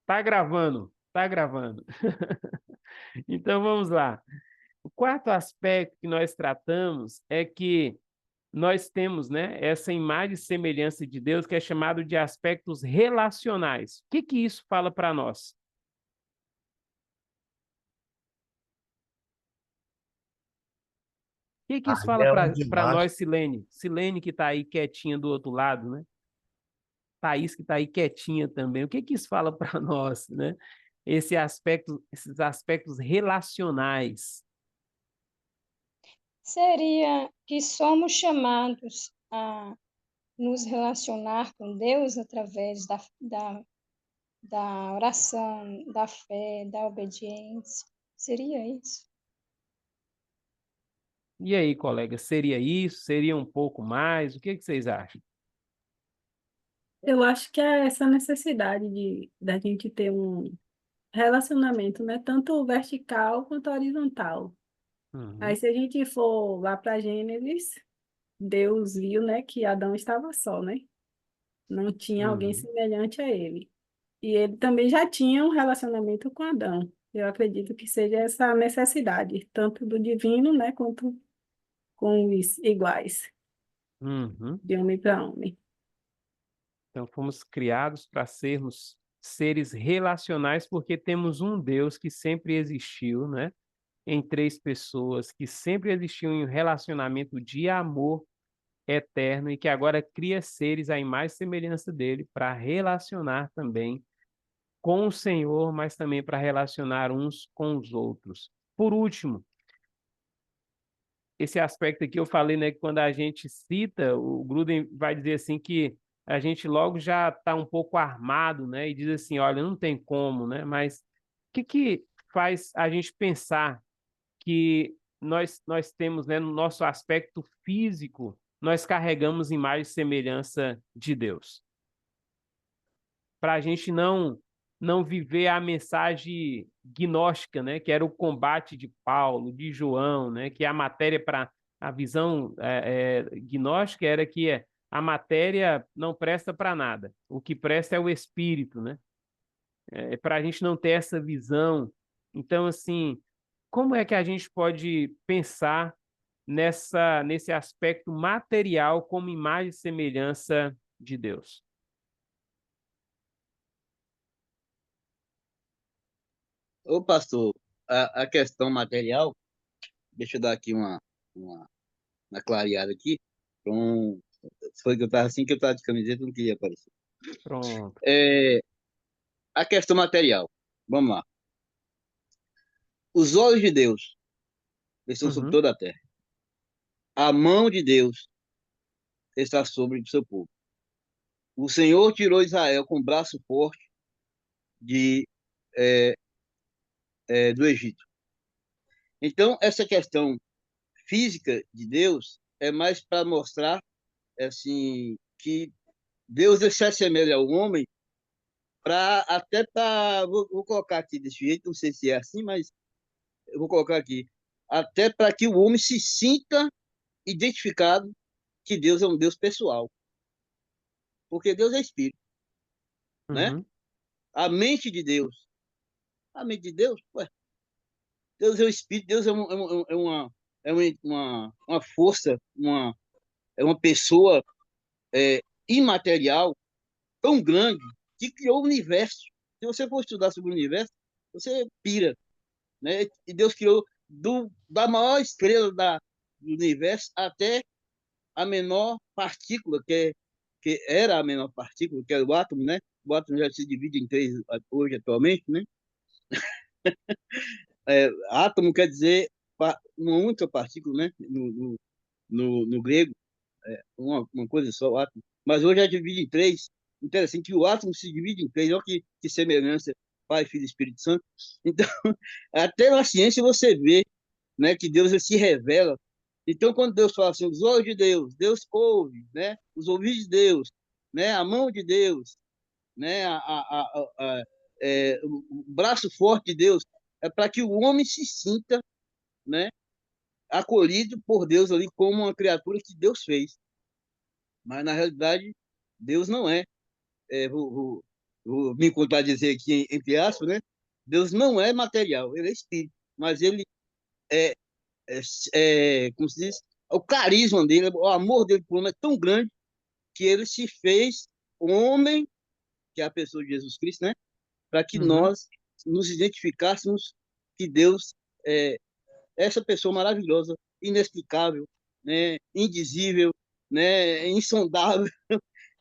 Tá gravando, tá gravando. Então vamos lá. O quarto aspecto que nós tratamos é que nós temos, né, essa imagem e semelhança de Deus que é chamado de aspectos relacionais. O que que isso fala para nós? O que que isso Aí fala é para onde nós, Silene? Silene que está aí quietinha do outro lado, né? Thaís que está aí quietinha também. O que que isso fala para nós, né? Esses aspectos relacionais. Seria que somos chamados a nos relacionar com Deus através da oração, da fé, da obediência. Seria isso? E aí, colega, seria isso? Seria um pouco mais? O que que vocês acham? Eu acho que é essa necessidade da gente ter um relacionamento, né? Tanto vertical quanto horizontal. Aí, Uhum, se a gente for lá para Gênesis, Deus viu, né, que Adão estava só, né? Não tinha alguém uhum, semelhante a ele. E ele também já tinha um relacionamento com Adão. Eu acredito que seja essa necessidade, tanto do divino, né, quanto com os iguais, uhum. de homem para homem. Então, fomos criados para sermos seres relacionais porque temos um Deus que sempre existiu, né? Em três pessoas, que sempre existiu em um relacionamento de amor eterno e que agora cria seres à imagem e semelhança dele para relacionar também com o Senhor, mas também para relacionar uns com os outros. Por último, esse aspecto aqui eu falei, né, que quando a gente cita, o Gruden vai dizer assim que a gente logo já está um pouco armado, né, e diz assim, olha, não tem como, né, mas o que que faz a gente pensar que nós temos, né, no nosso aspecto físico, nós carregamos imagem e semelhança de Deus? Para a gente não viver a mensagem gnóstica, né, que era o combate de Paulo, de João, né, que a matéria para a visão gnóstica era que a matéria não presta para nada, o que presta é o espírito, né? Para a gente não ter essa visão. Então, assim, como é que a gente pode pensar nesse aspecto material como imagem e semelhança de Deus? Ô, pastor, a questão material, deixa eu dar aqui uma, uma clareada aqui. Então, foi que eu estava assim que eu estava de camiseta, não queria aparecer. Pronto. É, a questão material, vamos lá. Os olhos de Deus estão sobre Uhum. toda a terra. A mão de Deus está sobre o seu povo. O Senhor tirou Israel com braço forte de, é, do Egito. Então, essa questão física de Deus é mais para mostrar assim que Deus se assemelha ao homem para até para vou colocar aqui desse jeito, não sei se é assim, mas eu vou colocar aqui até para que o homem se sinta identificado que Deus é um Deus pessoal, porque Deus é espírito, né? Uhum. A mente de Deus, a mente de Deus, ué, Deus é um espírito, Deus uma força, é uma pessoa imaterial tão grande que criou o universo. Se você for estudar sobre o universo, você pira, né? E Deus criou da maior estrela do universo até a menor partícula, que era a menor partícula, que é o átomo, né? O átomo já se divide em três hoje, atualmente, né? Átomo quer dizer uma única partícula, né? No grego, uma coisa só, o átomo. Mas hoje já divide em três. Interessante que o átomo se divide em três, olha que semelhança, Pai, Filho e Espírito Santo. Então, até na ciência você vê, né, que Deus ele se revela. Então, quando Deus fala assim, os olhos de Deus, Deus ouve, né, os ouvidos de Deus, né, a mão de Deus, né, o braço forte de Deus, é para que o homem se sinta, né, acolhido por Deus ali como uma criatura que Deus fez. Mas, na realidade, Deus não é. vou me contradizer aqui, entre aspas, né? Deus não é material, ele é espírito, mas ele é, como se diz, o carisma dele, o amor dele por homem é tão grande que ele se fez homem, que é a pessoa de Jesus Cristo, né? Para que Uhum. nós nos identificássemos que Deus é essa pessoa maravilhosa, inexplicável, né? Indizível, né? Insondável,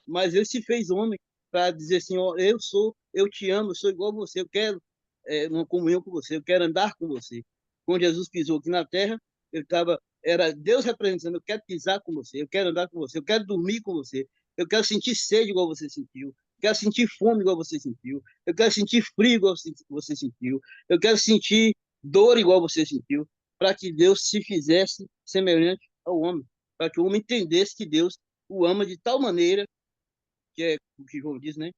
mas ele se fez homem para dizer assim, ó, eu te amo, eu sou igual a você, eu quero uma comunhão com você, eu quero andar com você. Quando Jesus pisou aqui na terra, era Deus representando, eu quero pisar com você, eu quero andar com você, eu quero dormir com você, eu quero sentir sede igual você sentiu, eu quero sentir fome igual você sentiu, eu quero sentir frio igual você sentiu, eu quero sentir dor igual você sentiu, para que Deus se fizesse semelhante ao homem, para que o homem entendesse que Deus o ama de tal maneira, que é o que João diz, né?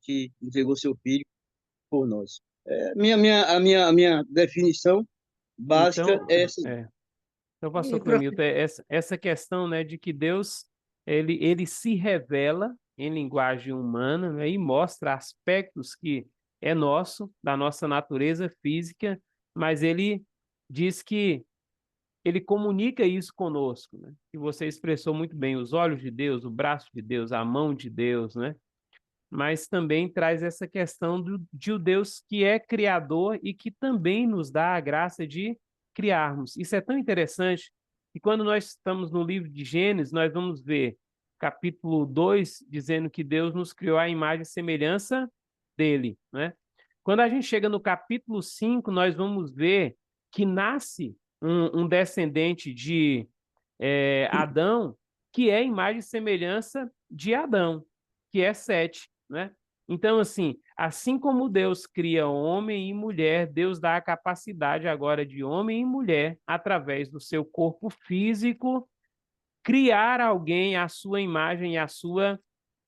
Que entregou seu filho por nós. A minha definição básica Então, é essa. então, E, pastor profe- Clemilton, essa questão, né, de que Deus ele se revela em linguagem humana, né, e mostra aspectos que é nosso, da nossa natureza física, mas ele diz que ele comunica isso conosco, né? Que você expressou muito bem, os olhos de Deus, o braço de Deus, a mão de Deus, né? Mas também traz essa questão de o Deus que é criador e que também nos dá a graça de criarmos. Isso é tão interessante que quando nós estamos no livro de Gênesis, nós vamos ver capítulo 2 dizendo que Deus nos criou à imagem e semelhança dele, né? Quando a gente chega no capítulo 5, nós vamos ver que nasce um descendente de Adão, que é imagem e semelhança de Adão, que é Sete, né? Então, assim como Deus cria homem e mulher, Deus dá a capacidade agora de homem e mulher, através do seu corpo físico, criar alguém à sua imagem e à sua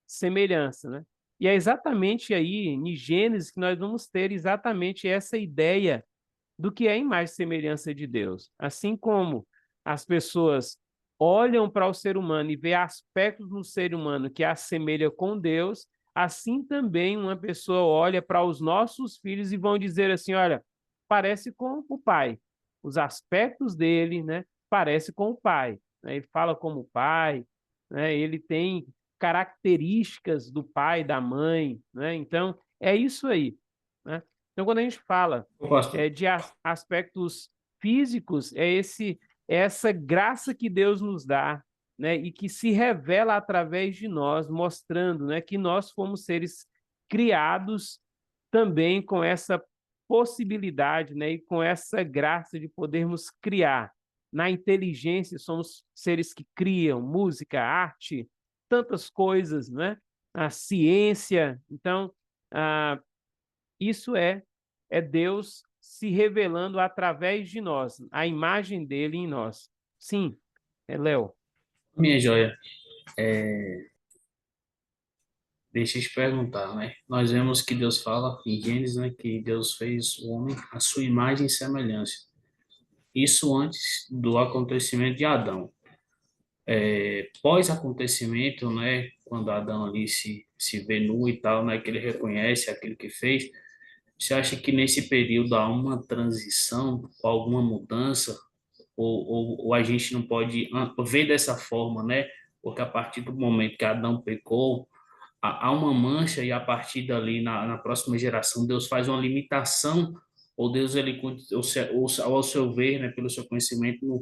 semelhança, né? E é exatamente aí, em Gênesis, que nós vamos ter exatamente essa ideia do que é a imagem e semelhança de Deus. Assim como as pessoas olham para o ser humano e vê aspectos no ser humano que assemelha com Deus, assim também uma pessoa olha para os nossos filhos e vão dizer assim, olha, parece com o pai. Os aspectos dele, né, parece com o pai, né? Ele fala como o pai, né? Ele tem características do pai, da mãe, né? Então, é isso aí, né? Então, quando a gente fala Pastor. de aspectos físicos, é essa graça que Deus nos dá, né, e que se revela através de nós, mostrando, né, que nós fomos seres criados também com essa possibilidade, né, e com essa graça de podermos criar. Na inteligência, somos seres que criam música, arte, tantas coisas, né? A ciência. Então, isso é Deus se revelando através de nós, a imagem dele em nós. Sim, Léo. Minha joia, deixa eu te perguntar, né? Nós vemos que Deus fala em Gênesis, né, que Deus fez o homem à sua imagem e semelhança. Isso antes do acontecimento de Adão. Pós-acontecimento, né, quando Adão ali se vê nu e tal, né, que ele reconhece aquilo que fez, você acha que nesse período há uma transição, alguma mudança, ou a gente não pode ver dessa forma, né? Porque a partir do momento que Adão pecou, há uma mancha e a partir dali, na próxima geração, Deus faz uma limitação, ou Deus, ele, ou ao seu ver, né, pelo seu conhecimento,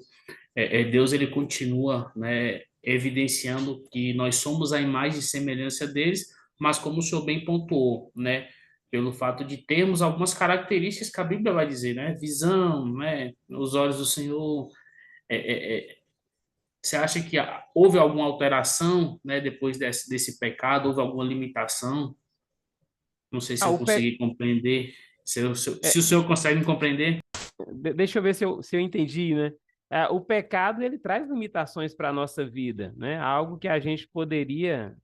Deus, ele continua, né, evidenciando que nós somos a imagem e semelhança deles, mas como o senhor bem pontuou, né, pelo fato de termos algumas características que a Bíblia vai dizer, né, visão, né, os olhos do Senhor, é, é, é, você acha que houve alguma alteração, né, depois desse pecado? Houve alguma limitação? Não sei se eu O pe... consegui compreender. Se é, o senhor consegue me compreender? deixa eu ver se eu entendi, né? O pecado ele traz limitações para a nossa vida, né? Algo que a gente poderia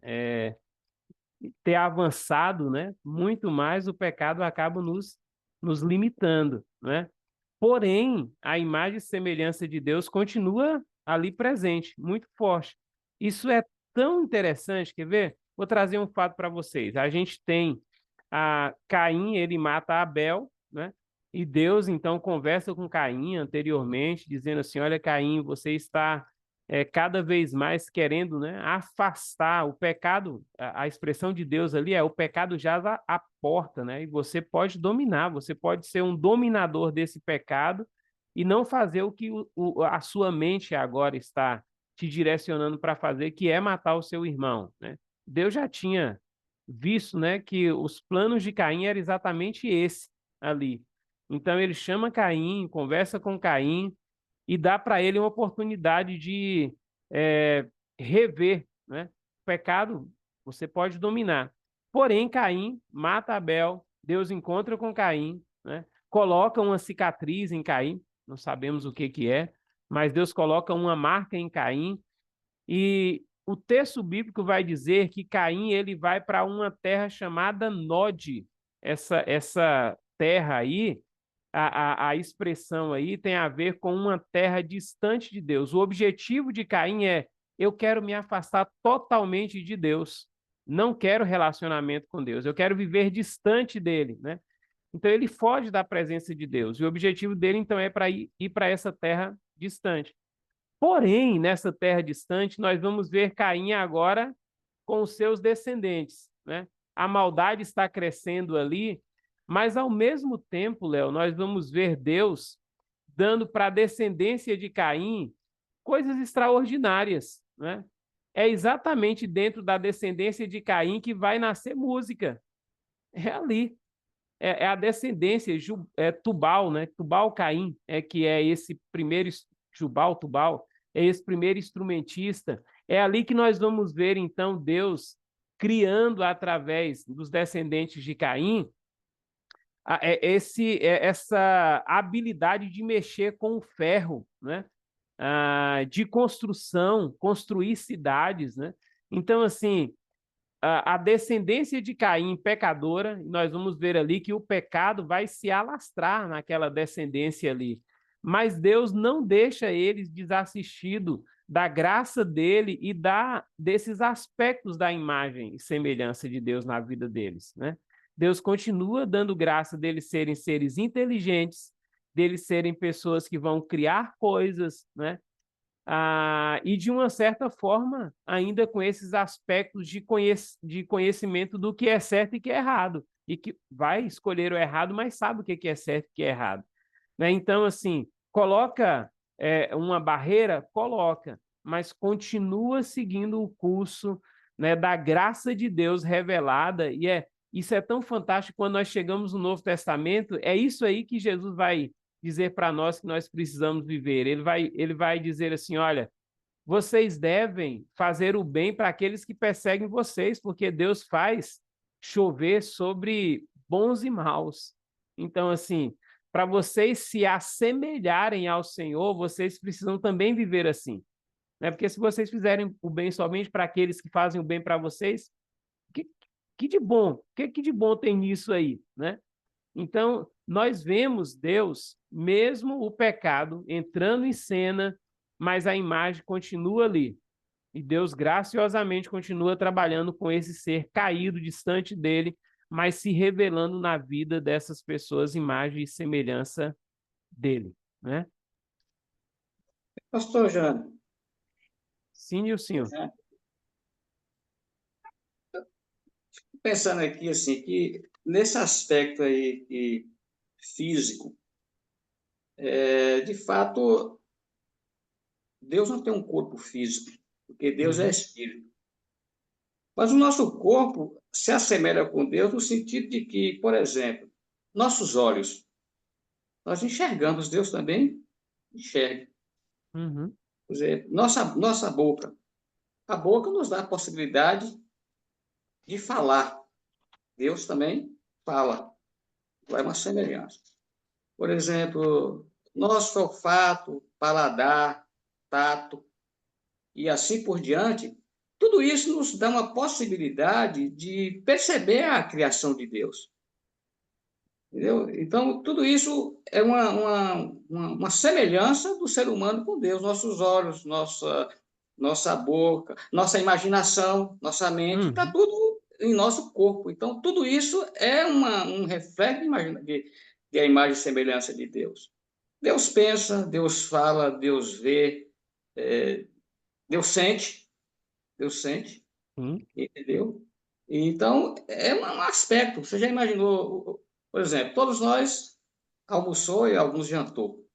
ter avançado, né? Muito mais, o pecado acaba nos limitando, né? Porém, a imagem e semelhança de Deus continua ali presente, muito forte. Isso é tão interessante, quer ver? vou trazer um fato para vocês. A gente tem Caim, ele mata Abel, né? E Deus, então, conversa com Caim anteriormente, dizendo assim, olha, Caim, você está cada vez mais querendo, né, afastar o pecado, a expressão de Deus ali é o pecado jaz à porta, né? E você pode dominar, você pode ser um dominador desse pecado e não fazer o que a sua mente agora está te direcionando para fazer, que é matar o seu irmão, né? Deus já tinha visto, né, que os planos de Caim eram exatamente esse ali. Então ele chama Caim, conversa com Caim e dá para ele uma oportunidade de rever, né? O pecado você pode dominar. Porém, Caim mata Abel, Deus encontra com Caim, né? Coloca uma cicatriz em Caim, não sabemos o que é, mas Deus coloca uma marca em Caim e o texto bíblico vai dizer que Caim ele vai para uma terra chamada Nod. Essa terra aí, a expressão aí tem a ver com uma terra distante de Deus. O objetivo de Caim é: eu quero me afastar totalmente de Deus. Não quero relacionamento com Deus. Eu quero viver distante dele, né? Então ele foge da presença de Deus. E o objetivo dele, então, é para ir para essa terra distante. Porém, nessa terra distante, nós vamos ver Caim agora com os seus descendentes, né? A maldade está crescendo ali, mas ao mesmo tempo, Léo, nós vamos ver Deus dando para a descendência de Caim coisas extraordinárias, né? É exatamente dentro da descendência de Caim que vai nascer música. É ali. É a descendência, Tubal, né? Tubal-Caim, que é esse primeiro, Tubal, é esse primeiro instrumentista. É ali que nós vamos ver, então, Deus criando, através dos descendentes de Caim, essa habilidade de mexer com o ferro, né? De construção, construir cidades, né? Então, assim, a descendência de Caim pecadora, nós vamos ver ali que o pecado vai se alastrar naquela descendência ali. Mas Deus não deixa eles desassistidos da graça dele e desses aspectos da imagem e semelhança de Deus na vida deles, né? Deus continua dando graça deles serem seres inteligentes, deles serem pessoas que vão criar coisas, né? E de uma certa forma, ainda com esses aspectos de conhecimento do que é certo e que é errado, e que vai escolher o errado, mas sabe o que é certo e o que é errado, né? Então, assim, coloca uma barreira? Coloca, mas continua seguindo o curso, né, da graça de Deus revelada, e isso é tão fantástico quando nós chegamos no Novo Testamento, é isso aí que Jesus vai dizer para nós que nós precisamos viver. Ele vai dizer assim, olha, vocês devem fazer o bem para aqueles que perseguem vocês, porque Deus faz chover sobre bons e maus. Então, assim, para vocês se assemelharem ao Senhor, vocês precisam também viver assim, né? Porque se vocês fizerem o bem somente para aqueles que fazem o bem para vocês, que de bom? Que de bom tem nisso aí, né? Então, nós vemos Deus, mesmo o pecado, entrando em cena, mas a imagem continua ali. E Deus graciosamente continua trabalhando com esse ser caído, distante dele, mas se revelando na vida dessas pessoas, imagem e semelhança dele, né? Pastor Jânio, Sim, e o senhor? pensando aqui assim, que nesse aspecto aí físico, de fato, Deus não tem um corpo físico, porque Deus é espírito. Mas o nosso corpo se assemelha com Deus no sentido de que, por exemplo, nossos olhos, nós enxergamos, Deus também enxerga. Uhum. Por exemplo, nossa boca. A boca nos dá a possibilidade de falar. Deus também fala. É uma semelhança. Por exemplo, nosso olfato, paladar, tato e assim por diante, tudo isso nos dá uma possibilidade de perceber a criação de Deus. Entendeu? Então, tudo isso é uma semelhança do ser humano com Deus. Nossos olhos, nossa boca, nossa imaginação, nossa mente, está tudo em nosso corpo. Então, tudo isso é um reflexo de a imagem e semelhança de Deus. Deus pensa, Deus fala, Deus vê, Deus sente, entendeu? Então, é um aspecto. Você já imaginou, por exemplo, todos nós almoçou e alguns jantou.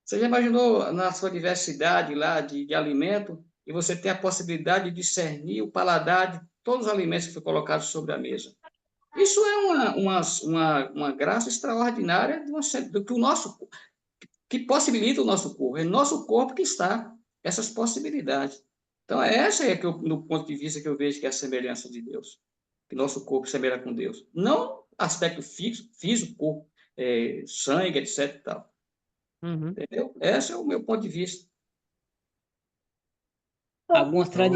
Você já imaginou na sua diversidade lá de alimento e você ter a possibilidade de discernir o paladar de todos os alimentos que foram colocados sobre a mesa? Isso é uma graça extraordinária do que o nosso, que possibilita o nosso corpo. É no nosso corpo que está essas possibilidades. Então, essa é que eu, no ponto de vista que eu vejo que é a semelhança de Deus, que nosso corpo se semelha com Deus. Não aspecto físico, corpo, sangue, etc. E tal. Entendeu? Esse é o meu ponto de vista. Algumas Pronto.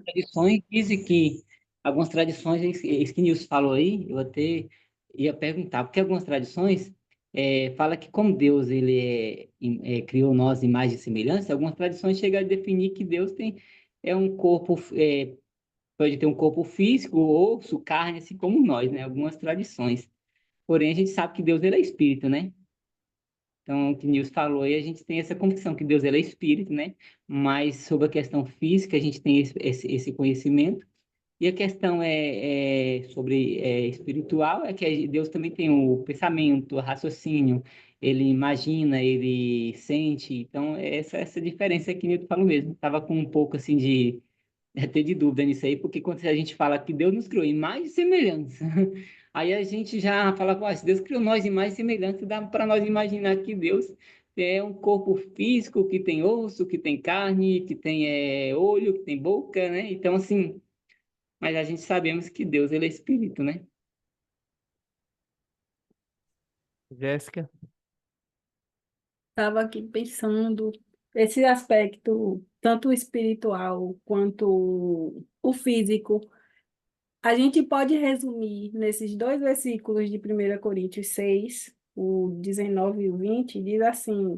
tradições dizem que algumas tradições, isso que Nilson falou aí, eu até ia perguntar, porque algumas tradições fala que como Deus criou nós imagem e semelhança, algumas tradições chegam a definir que Deus é um corpo, pode ter um corpo físico, osso, carne, assim como nós, né? Algumas tradições. Porém, a gente sabe que Deus ele é espírito, né? Então, o que Nilson falou aí, a gente tem essa convicção que Deus ele é espírito, né? Mas sobre a questão física, a gente tem esse conhecimento. E a questão sobre espiritual, é que Deus também tem o pensamento, o raciocínio, ele imagina, ele sente. Então, essa diferença que Nilson falou mesmo. Estava com um pouco assim até de dúvida nisso aí, porque quando a gente fala que Deus nos criou em imagem e semelhança, aí a gente já fala, pô, se Deus criou nós em imagem e semelhança, dá para nós imaginar que Deus é um corpo físico que tem osso, que tem carne, que tem olho, que tem boca, né? Então, assim, mas a gente sabemos que Deus, ele é espírito, né? Jéssica? Estava aqui pensando esse aspecto, tanto o espiritual quanto o físico. A gente pode resumir nesses dois versículos de 1 Coríntios 6, o 19 e o 20, diz assim: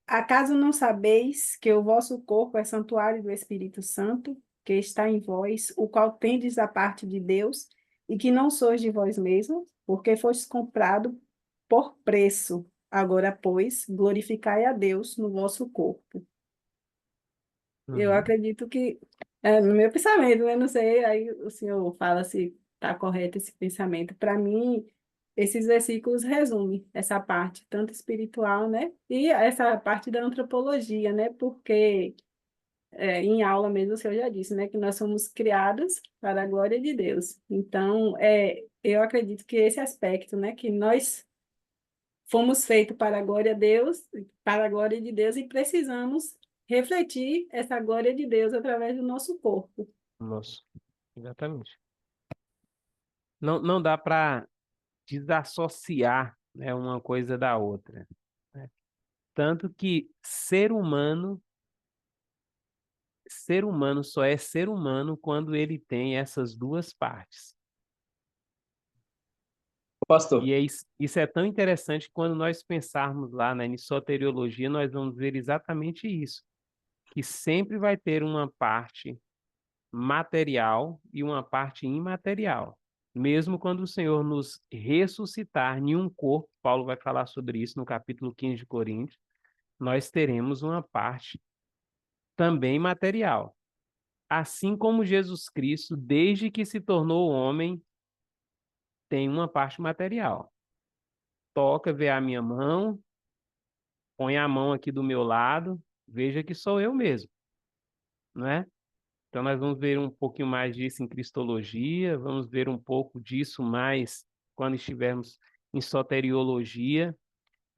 Acaso não sabeis que o vosso corpo é santuário do Espírito Santo, que está em vós, o qual tendes da parte de Deus, e que não sois de vós mesmos, porque fostes comprado por preço. Agora, pois, glorificai a Deus no vosso corpo. Eu acredito que, no meu pensamento, né? Não sei, aí o senhor fala se está correto esse pensamento. Para mim, esses versículos resumem essa parte, tanto espiritual, né? E essa parte da antropologia, né? Porque em aula mesmo o senhor já disse, né? Que nós somos criados para a glória de Deus. Então, eu acredito que esse aspecto, né? Que nós fomos feitos para a glória de Deus, para a glória de Deus, e precisamos refletir essa glória de Deus através do nosso corpo. Nossa, exatamente. Não dá para desassociar, né, uma coisa da outra, né? Tanto que ser humano só é ser humano quando ele tem essas duas partes. Pastor. E isso é tão interessante que quando nós pensarmos lá na soteriologia, nós vamos ver exatamente isso, que sempre vai ter uma parte material e uma parte imaterial. Mesmo quando o Senhor nos ressuscitar em um corpo, Paulo vai falar sobre isso no capítulo 15 de Coríntios, nós teremos uma parte também material. Assim como Jesus Cristo, desde que se tornou homem, tem uma parte material. Toca, vê a minha mão, põe a mão aqui do meu lado, veja que sou eu mesmo, não é? Então, nós vamos ver um pouquinho mais disso em Cristologia, vamos ver um pouco disso mais quando estivermos em soteriologia,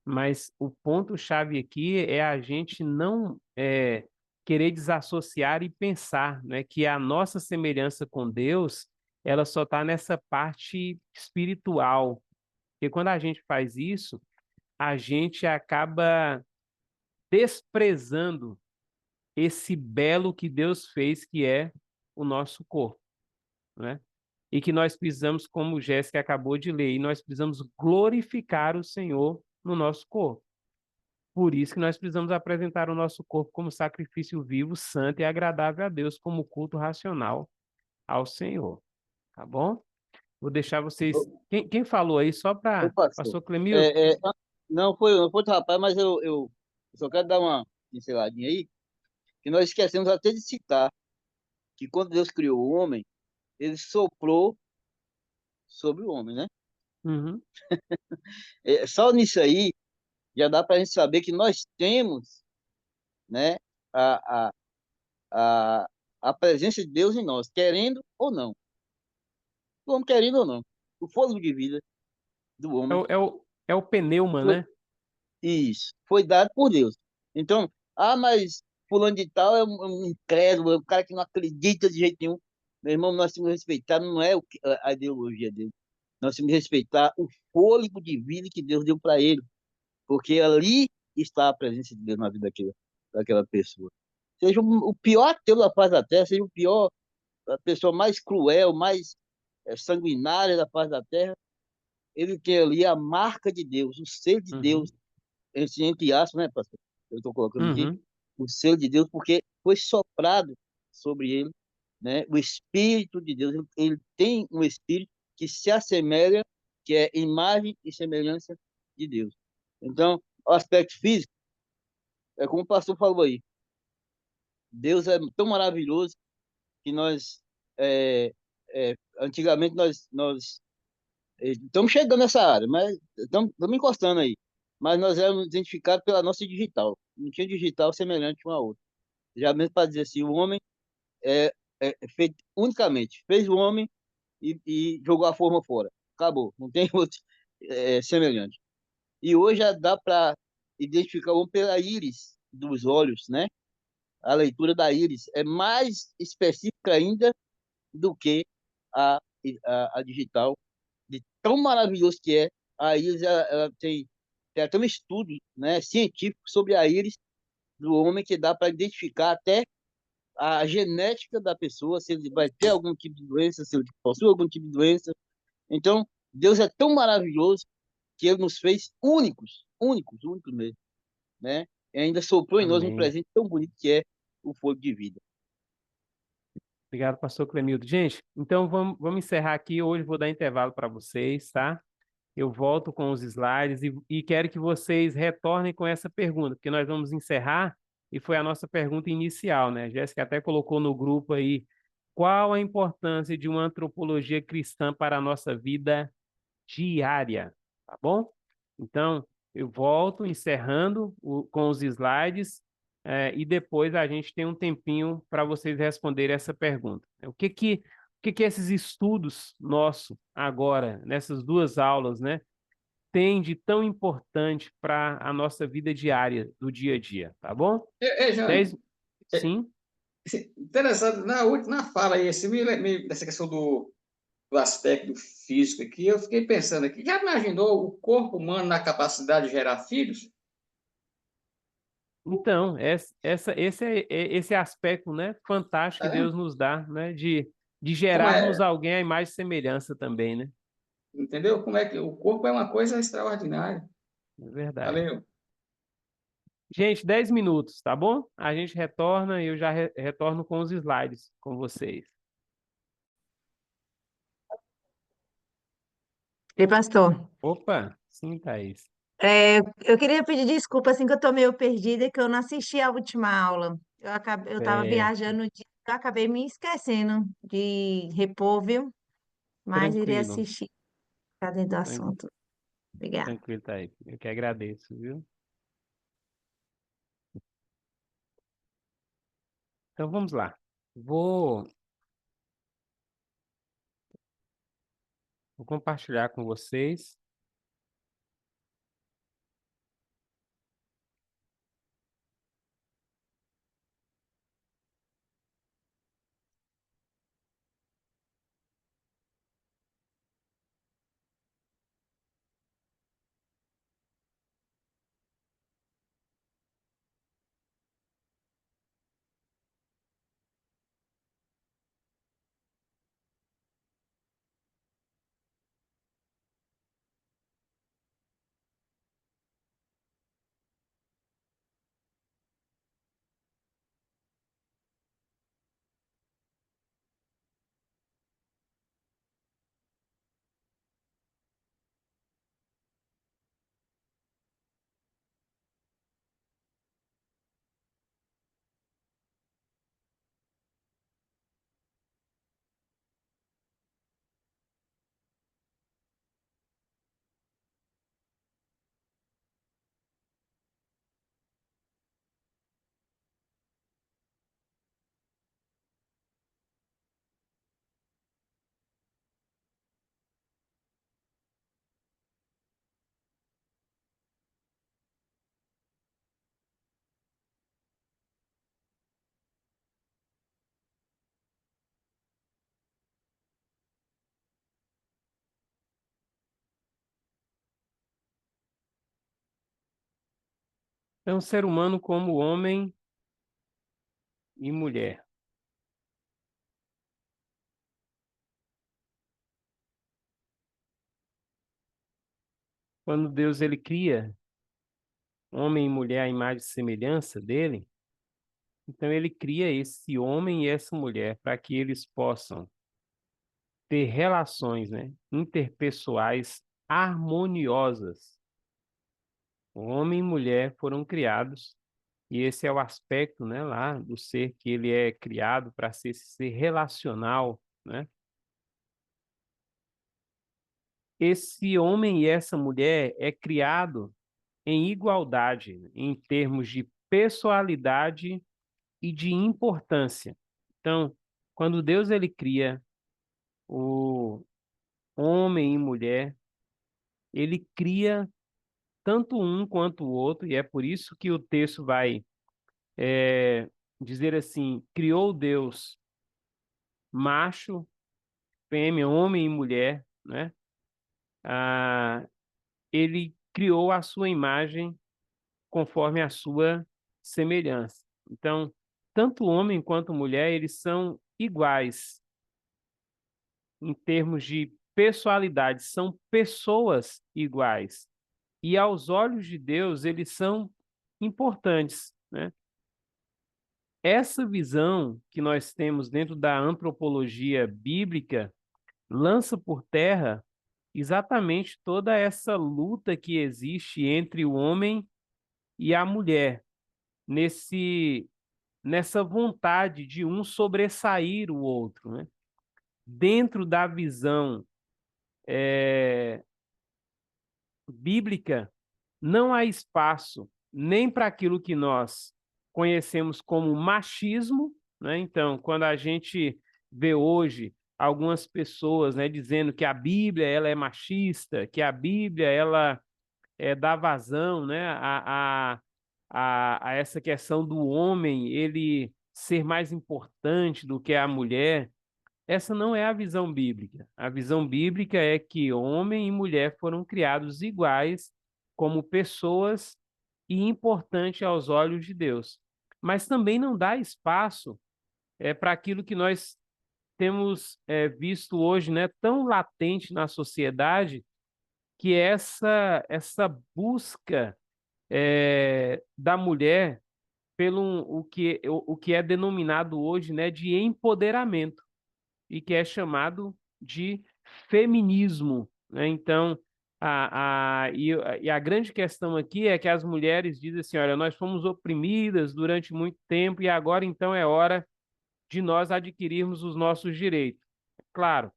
mas o ponto-chave aqui é a gente não querer desassociar e pensar, né, que a nossa semelhança com Deus, ela só está nessa parte espiritual, porque quando a gente faz isso, a gente acaba desprezando esse belo que Deus fez, que é o nosso corpo, né? E que nós precisamos, como o Jéssica acabou de ler, e nós precisamos glorificar o Senhor no nosso corpo. Por isso que nós precisamos apresentar o nosso corpo como sacrifício vivo, santo e agradável a Deus, como culto racional ao Senhor. Tá bom? Vou deixar vocês. Quem falou aí, só Ô, para. pastor, Pastor Clemilton? não foi outro rapaz, mas eu só quero dar uma pinceladinha aí, que nós esquecemos até de citar que quando Deus criou o homem, ele soprou sobre o homem, né? Uhum, Só nisso aí já dá para a gente saber que nós temos, né, a, a, a, a presença de Deus em nós, querendo ou não. O homem querendo ou não. O fôlego de vida do é homem o pneuma, foi né? isso, foi dado por Deus. Então, mas fulano de tal é um incrédulo, é um cara que não acredita de jeito nenhum. Meu irmão, nós temos que respeitar, não é a ideologia dele. Nós temos que respeitar o fôlego de vida que Deus deu para ele, porque ali está a presença de Deus na vida daquela pessoa. Seja o pior ateu da face da terra, seja o pior, a pessoa mais cruel, mais sanguinária da face da terra, ele tem ali a marca de Deus, o selo de Uhum, Deus, entre aspas, né, pastor? Eu estou colocando aqui, uhum, o selo de Deus, porque foi soprado sobre ele, né? O Espírito de Deus, ele tem um Espírito que se assemelha, que é imagem e semelhança de Deus. Então, o aspecto físico, é como o pastor falou aí, Deus é tão maravilhoso que antigamente nós estamos chegando nessa área, mas estamos encostando aí. Mas nós éramos identificados pela nossa digital. Não tinha digital semelhante uma a outra. Já mesmo para dizer assim, o homem é feito unicamente. Fez o homem e jogou a forma fora. Acabou. Não tem outro semelhante. E hoje já dá para identificar o homem pela íris dos olhos, né? A leitura da íris é mais específica ainda do que a, a digital, de tão maravilhoso que é. A íris ela tem até um estudo, né, científico sobre a íris do homem que dá para identificar até a genética da pessoa, se ele vai ter algum tipo de doença, se ele possui algum tipo de doença. Então, Deus é tão maravilhoso que ele nos fez únicos, únicos, únicos mesmo, né? E ainda soprou em nós um amém. presente tão bonito que é o fogo de vida. Obrigado, pastor Clemilton. Gente, então vamos encerrar aqui. Hoje vou dar intervalo para vocês, tá? Eu volto com os slides e quero que vocês retornem com essa pergunta, porque nós vamos encerrar e foi a nossa pergunta inicial, né? A Jéssica até colocou no grupo aí qual a importância de uma antropologia cristã para a nossa vida diária, tá bom? Então, eu volto encerrando com os slides, e depois a gente tem um tempinho para vocês responderem essa pergunta. O que que esses estudos nossos agora, nessas duas aulas, né, tem de tão importante para a nossa vida diária, do dia a dia, tá bom? Jânio, 10, sim? interessante, na fala aí, assim, dessa questão do aspecto físico aqui, eu fiquei pensando aqui, já imaginou o corpo humano na capacidade de gerar filhos? Então, esse aspecto, né, fantástico que É? Deus nos dá, né, de Como gerarmos é, alguém à imagem e semelhança também, né? entendeu? Como é que o corpo é uma coisa extraordinária. É verdade. Valeu. Gente, 10 minutos, tá bom? A gente retorna e eu já retorno com os slides com vocês. E pastor, Opa, sim, Thaís. eu queria pedir desculpa, assim, que eu tô meio perdida, que eu não assisti a última aula. Eu estava Certo, viajando, eu acabei me esquecendo de repor, viu? Mas irei tranquilo, assistir, ficar dentro do tran- assunto. Obrigada. tranquilo, Thaís. Eu que agradeço, viu? Então vamos lá. Vou, vou compartilhar com vocês. É um ser humano como homem e mulher. Quando Deus ele cria homem e mulher à imagem e semelhança dele, então ele cria esse homem e essa mulher para que eles possam ter relações, né, interpessoais harmoniosas. O homem e mulher foram criados e esse é o aspecto, né, lá do ser que ele é criado para ser esse ser relacional, né? Esse homem e essa mulher é criado em igualdade, né, em termos de pessoalidade e de importância. Então, quando Deus ele cria o homem e mulher, ele cria tanto um quanto o outro, e é por isso que o texto vai dizer assim: criou Deus macho, fêmea, homem e mulher, né? Ah, ele criou a sua imagem conforme a sua semelhança. Então, tanto homem quanto mulher, eles são iguais em termos de pessoalidade, são pessoas iguais. E aos olhos de Deus, eles são importantes, né? Essa visão que nós temos dentro da antropologia bíblica lança por terra exatamente toda essa luta que existe entre o homem e a mulher, nessa vontade de um sobressair o outro, né? Dentro da visão bíblica, não há espaço nem para aquilo que nós conhecemos como machismo, né? Então, quando a gente vê hoje algumas pessoas, né, dizendo que a Bíblia ela é machista, que a Bíblia ela dá vazão, né, a essa questão do homem ele ser mais importante do que a mulher, essa não é a visão bíblica. A visão bíblica é que homem e mulher foram criados iguais como pessoas e importante aos olhos de Deus. Mas também não dá espaço para aquilo que nós temos visto hoje, né, tão latente na sociedade, que é essa busca da mulher pelo o que é denominado hoje, né, de empoderamento e que é chamado de feminismo, né? Então, e a grande questão aqui é que as mulheres dizem assim, olha, nós fomos oprimidas durante muito tempo e agora então é hora de nós adquirirmos os nossos direitos. Claro,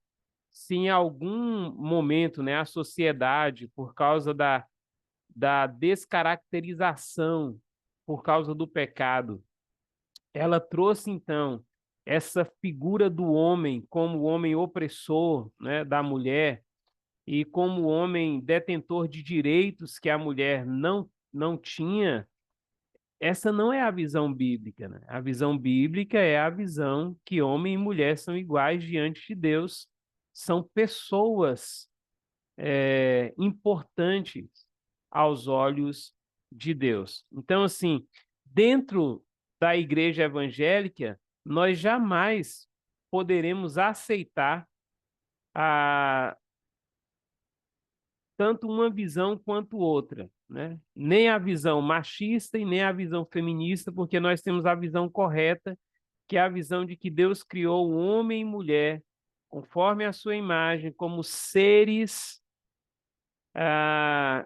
se em algum momento, né, a sociedade, por causa da descaracterização, por causa do pecado, ela trouxe, então, essa figura do homem como o homem opressor, né, da mulher, e como o homem detentor de direitos que a mulher não tinha. Essa não é a visão bíblica, né? A visão bíblica é a visão que homem e mulher são iguais diante de Deus, são pessoas importantes aos olhos de Deus. Então, assim, dentro da igreja evangélica, nós jamais poderemos aceitar a, tanto uma visão quanto outra, né? Nem a visão machista e nem a visão feminista, porque nós temos a visão correta, que é a visão de que Deus criou o homem e mulher conforme a sua imagem, como seres ah,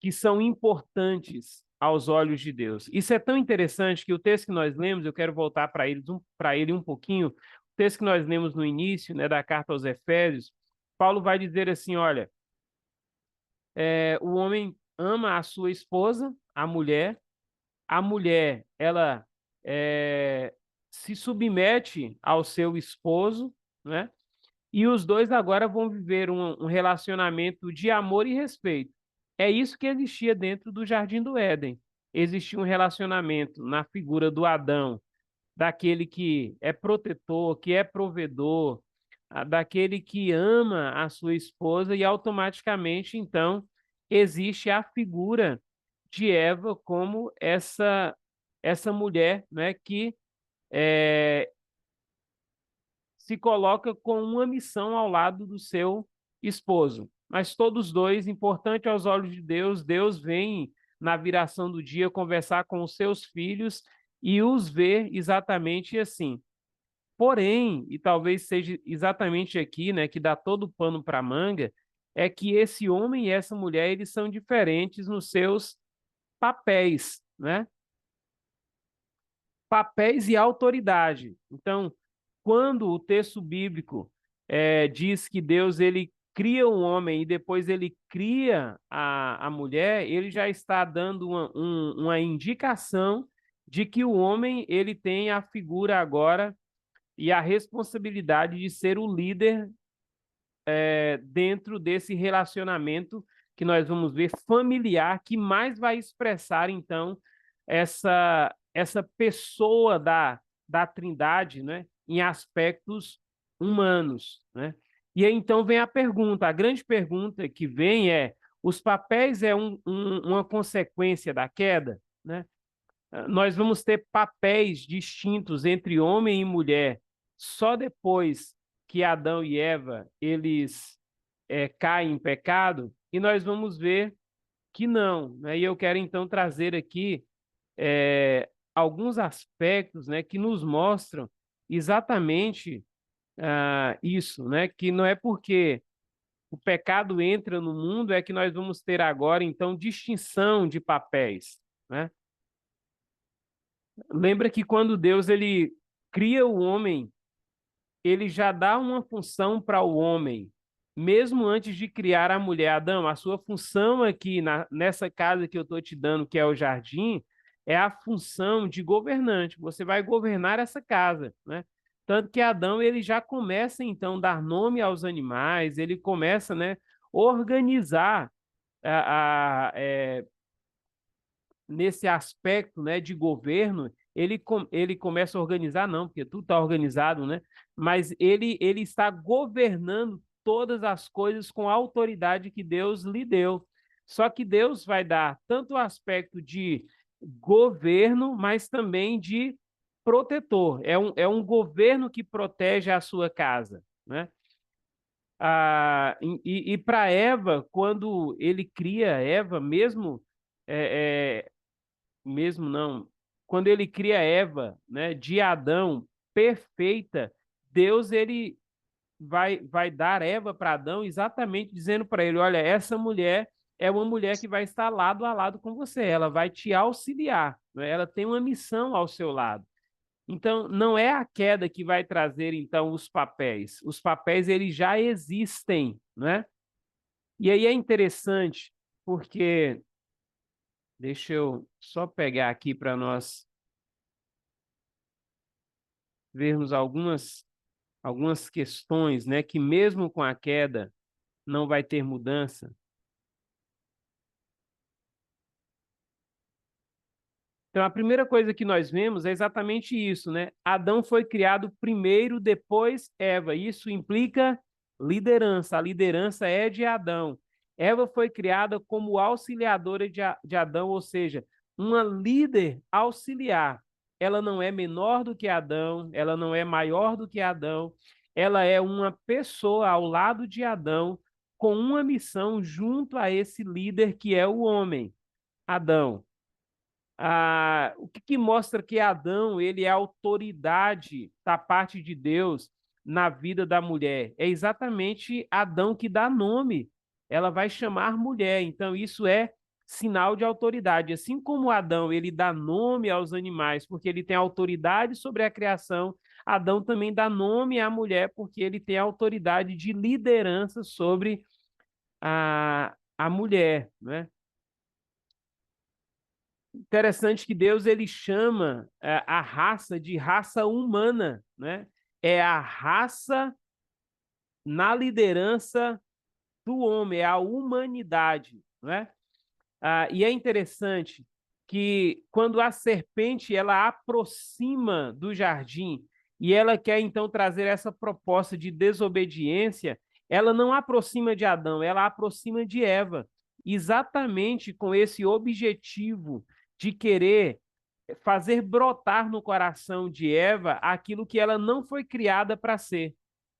que são importantes aos olhos de Deus. Isso é tão interessante que o texto que nós lemos, eu quero voltar para ele um pouquinho, o texto que nós lemos no início, né, da carta aos Efésios, Paulo vai dizer assim, olha, o homem ama a sua esposa, a mulher, ela se submete ao seu esposo, né? E os dois agora vão viver um relacionamento de amor e respeito. É isso que existia dentro do Jardim do Éden. Existia um relacionamento na figura do Adão, daquele que é protetor, que é provedor, daquele que ama a sua esposa, e automaticamente, então, existe a figura de Eva como essa mulher, né, que se coloca com uma missão ao lado do seu esposo. Mas todos dois, importante aos olhos de Deus, Deus vem na viração do dia conversar com os seus filhos e os ver exatamente assim. Porém, e talvez seja exatamente aqui, né, que dá todo o pano para a manga, é que esse homem e essa mulher, eles são diferentes nos seus papéis, né? Papéis e autoridade. Então, quando o texto bíblico diz que Deus ele cria o homem e depois ele cria a mulher, ele já está dando uma indicação de que o homem ele tem a figura agora e a responsabilidade de ser o líder dentro desse relacionamento que nós vamos ver familiar, que mais vai expressar, então, essa pessoa da Trindade, né, em aspectos humanos, né? E aí, então, vem a pergunta, a grande pergunta que vem os papéis uma consequência da queda, né? Nós vamos ter papéis distintos entre homem e mulher só depois que Adão e Eva eles caem em pecado, e nós vamos ver que não, né? E eu quero então trazer aqui alguns aspectos, né, que nos mostram exatamente isso, né? Que não é porque o pecado entra no mundo é que nós vamos ter agora então distinção de papéis, né? Lembra que quando Deus ele cria o homem, ele já dá uma função para o homem, mesmo antes de criar a mulher. Adão, a sua função aqui nessa casa que eu estou te dando, que é o jardim, é a função de governante. Você vai governar essa casa, né? Tanto que Adão ele já começa então a dar nome aos animais, ele começa, né, organizar nesse aspecto, né, de governo, ele começa a organizar, não, porque tudo está organizado, né? Mas ele está governando todas as coisas com a autoridade que Deus lhe deu. Só que Deus vai dar tanto o aspecto de governo, mas também de protetor. É um governo que protege a sua casa, né? E para Eva, quando ele cria Eva, mesmo não, quando ele cria Eva, né, de Adão, perfeita, Deus ele vai dar Eva para Adão exatamente dizendo para ele, olha, essa mulher é uma mulher que vai estar lado a lado com você, ela vai te auxiliar, né? Ela tem uma missão ao seu lado. Então, não é a queda que vai trazer, então, os papéis. Os papéis, eles já existem, né? E aí é interessante, porque deixa eu só pegar aqui para nós vermos algumas questões, né, que mesmo com a queda não vai ter mudança. Então, a primeira coisa que nós vemos é exatamente isso, né? Adão foi criado primeiro, depois Eva. Isso implica liderança. A liderança é de Adão. Eva foi criada como auxiliadora de Adão, ou seja, uma líder auxiliar. Ela não é menor do que Adão, ela não é maior do que Adão, ela é uma pessoa ao lado de Adão com uma missão junto a esse líder que é o homem, Adão. O que mostra que Adão ele é autoridade da parte de Deus na vida da mulher? É exatamente Adão que dá nome. Ela vai chamar mulher. Então, isso é sinal de autoridade. Assim como Adão ele dá nome aos animais, porque ele tem autoridade sobre a criação, Adão também dá nome à mulher, porque ele tem autoridade de liderança sobre a mulher, né? Interessante que Deus ele chama a raça de raça humana, né? É a raça na liderança do homem, é a humanidade, né? E é interessante que quando a serpente ela aproxima do jardim e ela quer então trazer essa proposta de desobediência, ela não aproxima de Adão, ela aproxima de Eva. exatamente com esse objetivo de querer fazer brotar no coração de Eva aquilo que ela não foi criada para ser.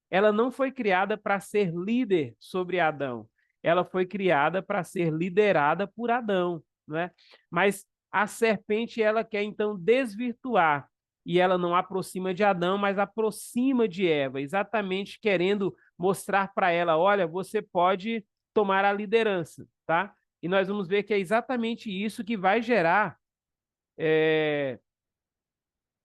Ela não foi criada para ser líder sobre Adão. Ela foi criada para ser liderada por Adão, não é? Mas a serpente, ela quer então desvirtuar, e ela não aproxima de Adão, mas aproxima de Eva, exatamente querendo mostrar para ela, olha, você pode tomar a liderança, tá? E nós vamos ver que é exatamente isso que vai gerar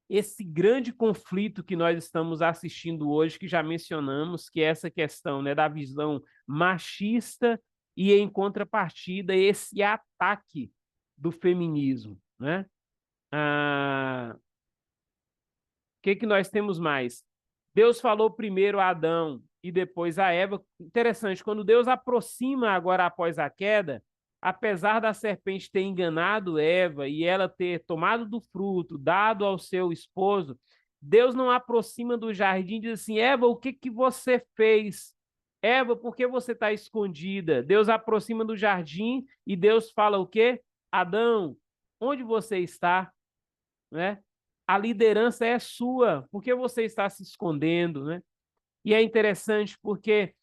esse grande conflito que nós estamos assistindo hoje, que já mencionamos, que é essa questão, né, da visão machista e, em contrapartida, esse ataque do feminismo, né? O que nós temos mais? Deus falou primeiro a Adão e depois a Eva. Interessante, quando Deus aproxima agora após a queda, apesar da serpente ter enganado Eva e ela ter tomado do fruto, dado ao seu esposo, Deus não aproxima do jardim e diz assim, Eva, o que você fez? Eva, por que você está escondida? Deus aproxima do jardim e Deus fala o quê? Adão, onde você está? Né? A liderança é sua, por que você está se escondendo? Né? E é interessante porque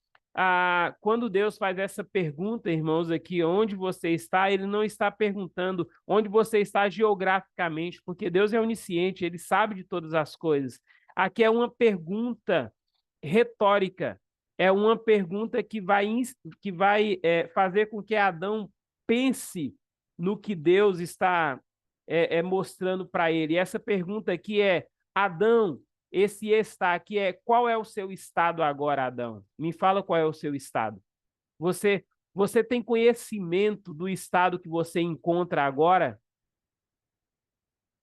quando Deus faz essa pergunta, irmãos, aqui, onde você está, ele não está perguntando onde você está geograficamente, porque Deus é onisciente, ele sabe de todas as coisas. Aqui é uma pergunta retórica, é uma pergunta que vai fazer com que Adão pense no que Deus está mostrando para ele. E essa pergunta aqui é, Adão, esse está aqui qual é o seu estado agora, Adão? Me fala qual é o seu estado. Você tem conhecimento do estado que você encontra agora?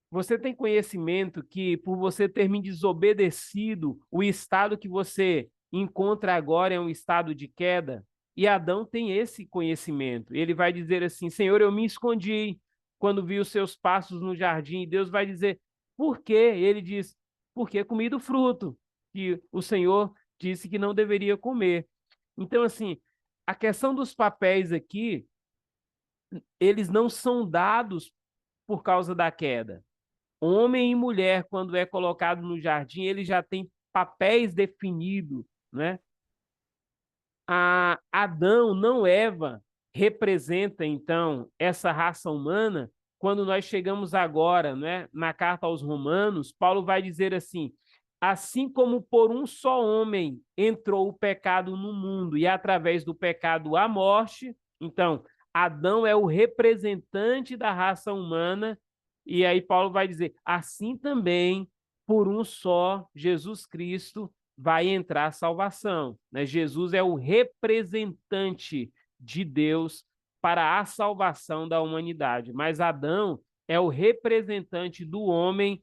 Você tem conhecimento que, por você ter me desobedecido, o estado que você encontra agora é um estado de queda? E Adão tem esse conhecimento. Ele vai dizer assim, Senhor, eu me escondi quando vi os seus passos no jardim. E Deus vai dizer, por quê? Ele diz, porque comi do fruto que o Senhor disse que não deveria comer. Então, assim, a questão dos papéis aqui, eles não são dados por causa da queda. Homem e mulher, quando é colocado no jardim, ele já tem papéis definidos, né? Adão, não Eva, representa, então, essa raça humana. Quando nós chegamos agora, né, na carta aos Romanos, Paulo vai dizer assim, assim como por um só homem entrou o pecado no mundo e através do pecado a morte, então, Adão é o representante da raça humana, e aí Paulo vai dizer, assim também, por um só, Jesus Cristo, vai entrar a salvação. Né? Jesus é o representante de Deus para a salvação da humanidade, mas Adão é o representante do homem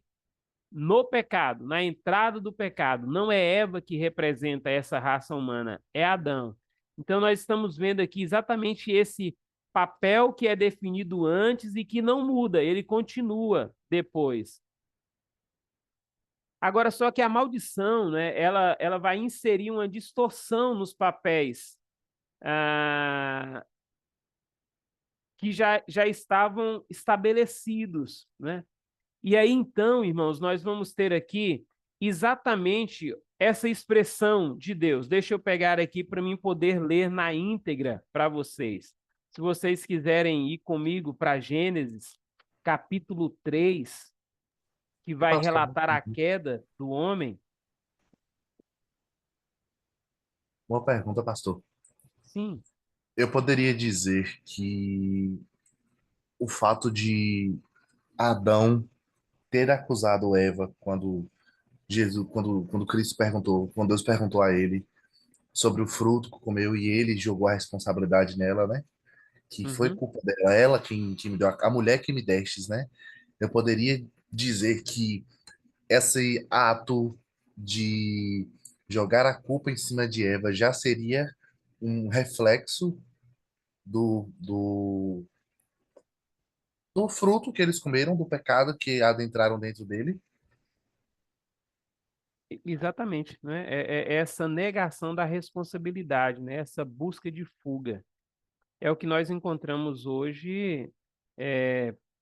no pecado, na entrada do pecado. Não é Eva que representa essa raça humana, é Adão. Então nós estamos vendo aqui exatamente esse papel que é definido antes e que não muda, ele continua depois. Agora, só que a maldição, né, ela vai inserir uma distorção nos papéis que já estavam estabelecidos. Né? E aí, então, irmãos, nós vamos ter aqui exatamente essa expressão de Deus. Deixa eu pegar aqui para mim poder ler na íntegra para vocês. Se vocês quiserem ir comigo para Gênesis, capítulo 3, que vai relatar a queda do homem. Boa pergunta, pastor. Sim. Eu poderia dizer que o fato de Adão ter acusado Eva quando Cristo perguntou, quando Deus perguntou a ele sobre o fruto que comeu e ele jogou a responsabilidade nela, né? Que foi culpa dela, ela quem me deu, a mulher que me destes, né? Eu poderia dizer que esse ato de jogar a culpa em cima de Eva já seria um reflexo do fruto que eles comeram, do pecado que adentraram dentro dele. Exatamente, né? É essa negação da responsabilidade, né? Essa busca de fuga. é o que nós encontramos hoje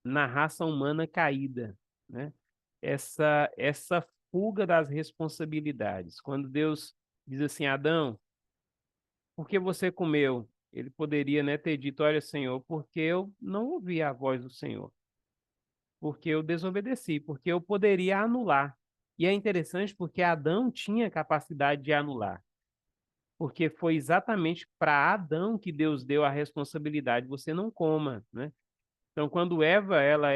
na raça humana caída, né? Essa fuga das responsabilidades. Quando Deus diz assim, Adão, por que você comeu? Ele poderia, né, ter dito, olha, Senhor, porque eu não ouvi a voz do Senhor, porque eu desobedeci, porque eu poderia anular. E é interessante porque Adão tinha capacidade de anular, porque foi exatamente para Adão que Deus deu a responsabilidade, você não coma, né? Então, quando Eva ela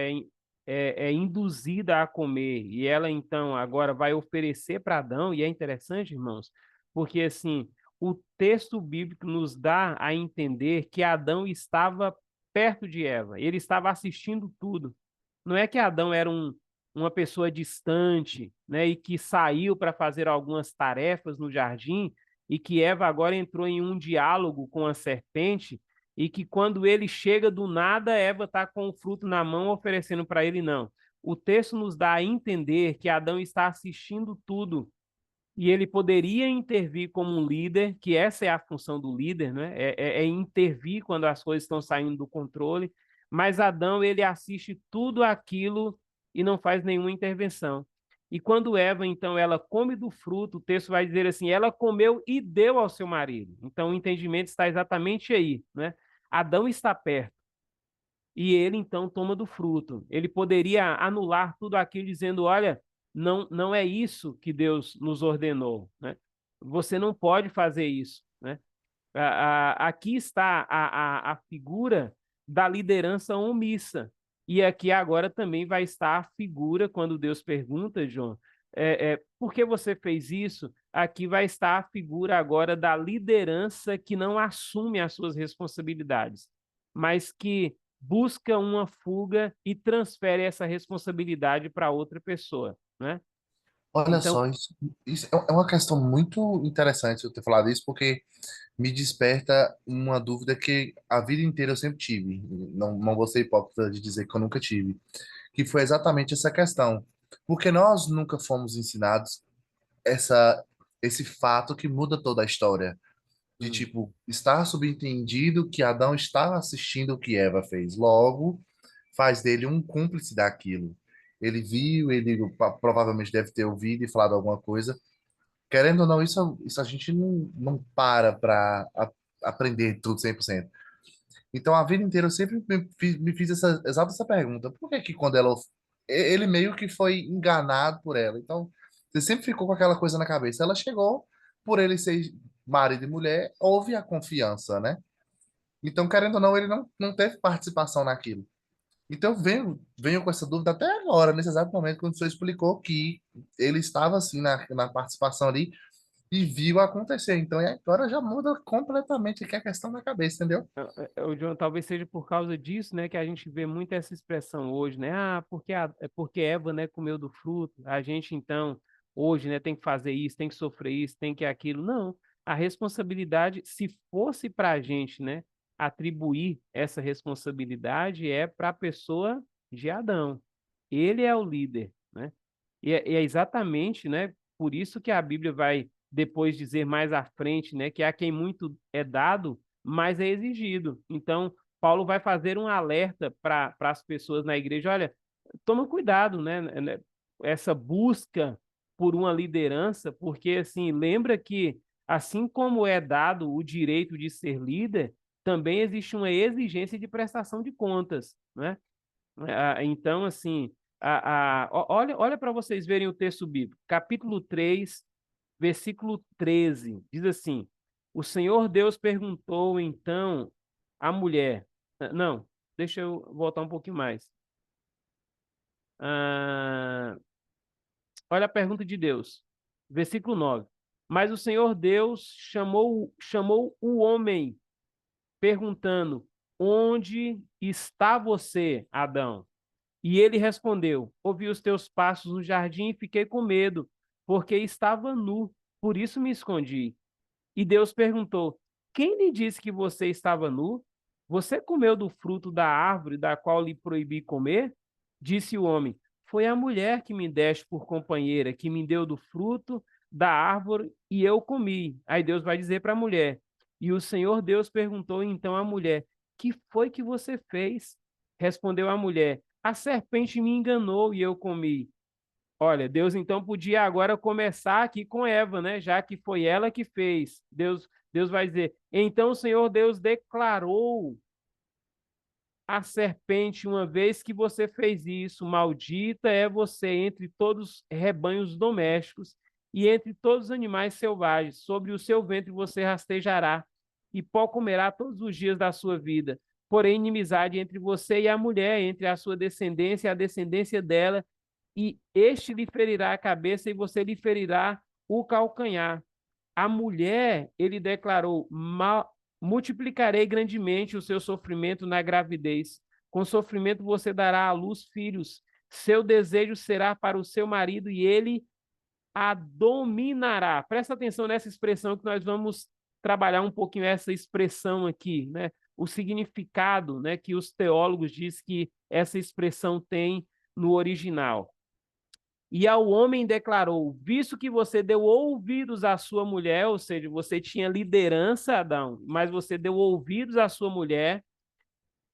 é induzida a comer e ela então agora vai oferecer para Adão, e é interessante, irmãos, porque assim, o texto bíblico nos dá a entender que Adão estava perto de Eva, ele estava assistindo tudo. Não é que Adão era uma pessoa distante, né, e que saiu para fazer algumas tarefas no jardim e que Eva agora entrou em um diálogo com a serpente e que quando ele chega do nada, Eva está com o fruto na mão oferecendo para ele, não. O texto nos dá a entender que Adão está assistindo tudo e ele poderia intervir como um líder, que essa é a função do líder, né? É intervir quando as coisas estão saindo do controle, mas Adão, ele assiste tudo aquilo e não faz nenhuma intervenção. E quando Eva, então, ela come do fruto, o texto vai dizer assim, ela comeu e deu ao seu marido. Então, o entendimento está exatamente aí, né? Adão está perto e ele então toma do fruto. Ele poderia anular tudo aquilo dizendo, olha, não é isso que Deus nos ordenou, né? Você não pode fazer isso, né? Aqui está a figura da liderança omissa. E aqui agora também vai estar a figura, quando Deus pergunta, João, por que você fez isso? Aqui vai estar a figura agora da liderança que não assume as suas responsabilidades, mas que busca uma fuga e transfere essa responsabilidade para outra pessoa, né? Olha Então, só, isso é uma questão muito interessante eu ter falado isso, porque me desperta uma dúvida que a vida inteira eu sempre tive. Não vou ser hipócrita de dizer que eu nunca tive, que foi exatamente essa questão. Porque nós nunca fomos ensinados essa, esse fato que muda toda a história. De tipo, estar subentendido que Adão estava assistindo o que Eva fez. Logo, faz dele um cúmplice daquilo. Ele viu, ele provavelmente deve ter ouvido e falado alguma coisa. Querendo ou não, isso a gente não para aprender tudo 100%. Então, a vida inteira eu sempre me fiz exata essa pergunta. Por que que quando ele meio que foi enganado por ela. Então, você sempre ficou com aquela coisa na cabeça. Ela chegou, por ele ser marido e mulher, houve a confiança, né? Então, querendo ou não, ele não teve participação naquilo. Então, eu venho com essa dúvida até agora, nesse exato momento, quando o senhor explicou que ele estava, assim, na participação ali e viu acontecer. Então, e agora já muda completamente aqui a questão da cabeça, entendeu? O John, talvez seja por causa disso, né, que a gente vê muito essa expressão hoje, né? Porque Eva, né, comeu do fruto. A gente então hoje, né, tem que fazer isso, tem que sofrer isso, tem que aquilo. Não, a responsabilidade, se fosse para a gente, né, atribuir essa responsabilidade é para a pessoa de Adão. Ele é o líder, né? E é exatamente, né, por isso que a Bíblia vai depois dizer mais à frente, né, que a quem muito é dado, mais é exigido. Então, Paulo vai fazer um alerta para as pessoas na igreja, olha, toma cuidado, né, essa busca por uma liderança, porque assim, lembra que assim como é dado o direito de ser líder, também existe uma exigência de prestação de contas, né? Então, assim, olha para vocês verem o texto bíblico, capítulo 3, versículo 13, diz assim: O Senhor Deus perguntou então à mulher. Não, deixa eu voltar um pouquinho mais. Ah, olha a pergunta de Deus, versículo 9. Mas o Senhor Deus chamou o homem, perguntando: Onde está você, Adão? E ele respondeu: Ouvi os teus passos no jardim e fiquei com medo, porque estava nu, por isso me escondi. E Deus perguntou: Quem lhe disse que você estava nu? Você comeu do fruto da árvore da qual lhe proibi comer? Disse o homem: Foi a mulher que me deste por companheira, que me deu do fruto da árvore e eu comi. Aí Deus vai dizer para a mulher: E o Senhor Deus perguntou então à mulher: que foi que você fez? Respondeu a mulher: a serpente me enganou e eu comi. Olha, Deus então podia agora começar aqui com Eva, né? Já que foi ela que fez. Deus vai dizer: então o Senhor Deus declarou a serpente, uma vez que você fez isso, maldita é você entre todos os rebanhos domésticos e entre todos os animais selvagens. Sobre o seu ventre você rastejará e pó comerá todos os dias da sua vida. Porém, inimizade entre você e a mulher, entre a sua descendência e a descendência dela, e este lhe ferirá a cabeça e você lhe ferirá o calcanhar. A mulher, ele declarou: multiplicarei grandemente o seu sofrimento na gravidez. Com sofrimento você dará à luz filhos. Seu desejo será para o seu marido e ele a dominará. Presta atenção nessa expressão que nós vamos trabalhar um pouquinho essa expressão aqui, né? O significado, né, que os teólogos dizem que essa expressão tem no original. E ao homem declarou: visto que você deu ouvidos à sua mulher, ou seja, você tinha liderança, Adão, mas você deu ouvidos à sua mulher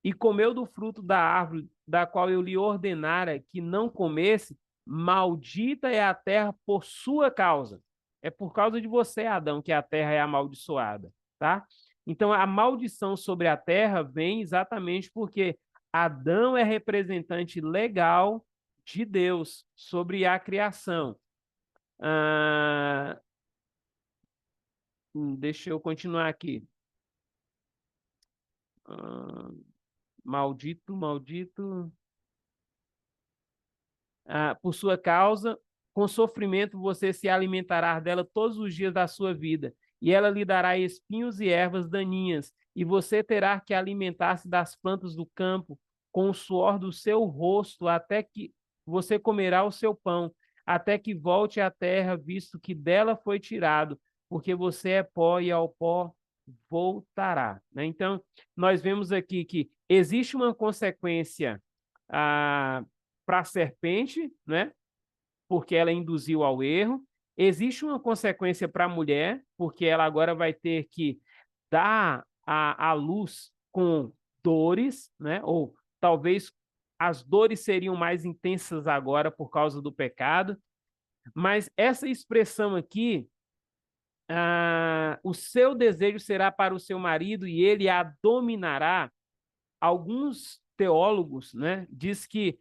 e comeu do fruto da árvore da qual eu lhe ordenara que não comesse, maldita é a terra por sua causa. É por causa de você, Adão, que a terra é amaldiçoada, tá? Então, a maldição sobre a terra vem exatamente porque Adão é representante legal de Deus sobre a criação. Deixa eu continuar aqui. Maldito. Por sua causa, com sofrimento você se alimentará dela todos os dias da sua vida, e ela lhe dará espinhos e ervas daninhas, e você terá que alimentar-se das plantas do campo, com o suor do seu rosto, até que você comerá o seu pão, até que volte à terra, visto que dela foi tirado, porque você é pó e ao pó voltará. Né? Então, nós vemos aqui que existe uma consequência para a serpente, né? Porque ela induziu ao erro. Existe uma consequência para a mulher, porque ela agora vai ter que dar a luz com dores, né? Ou talvez as dores seriam mais intensas agora por causa do pecado. Mas essa expressão aqui, o seu desejo será para o seu marido e ele a dominará. Alguns teólogos, né, diz que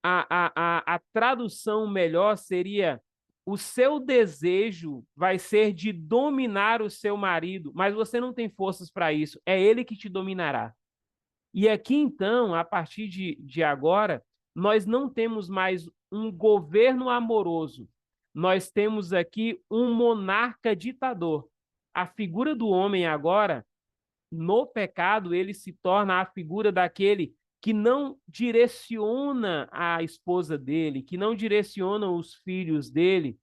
a tradução melhor seria: o seu desejo vai ser de dominar o seu marido, mas você não tem forças para isso, é ele que te dominará. E aqui, então, a partir de agora, nós não temos mais um governo amoroso, nós temos aqui um monarca ditador. A figura do homem agora, no pecado, ele se torna a figura daquele que não direciona a esposa dele, que não direciona os filhos dele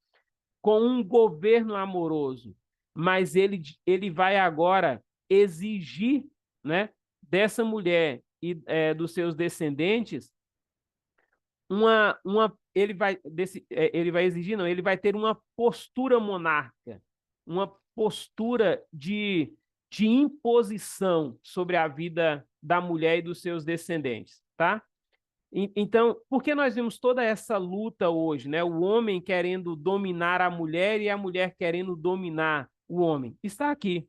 com um governo amoroso, mas ele vai agora exigir, né, dessa mulher e dos seus descendentes ele vai exigir, não, ele vai ter uma postura monarca, uma postura de imposição sobre a vida da mulher e dos seus descendentes, tá? Então, por que nós vemos toda essa luta hoje, né? O homem querendo dominar a mulher e a mulher querendo dominar o homem. Está aqui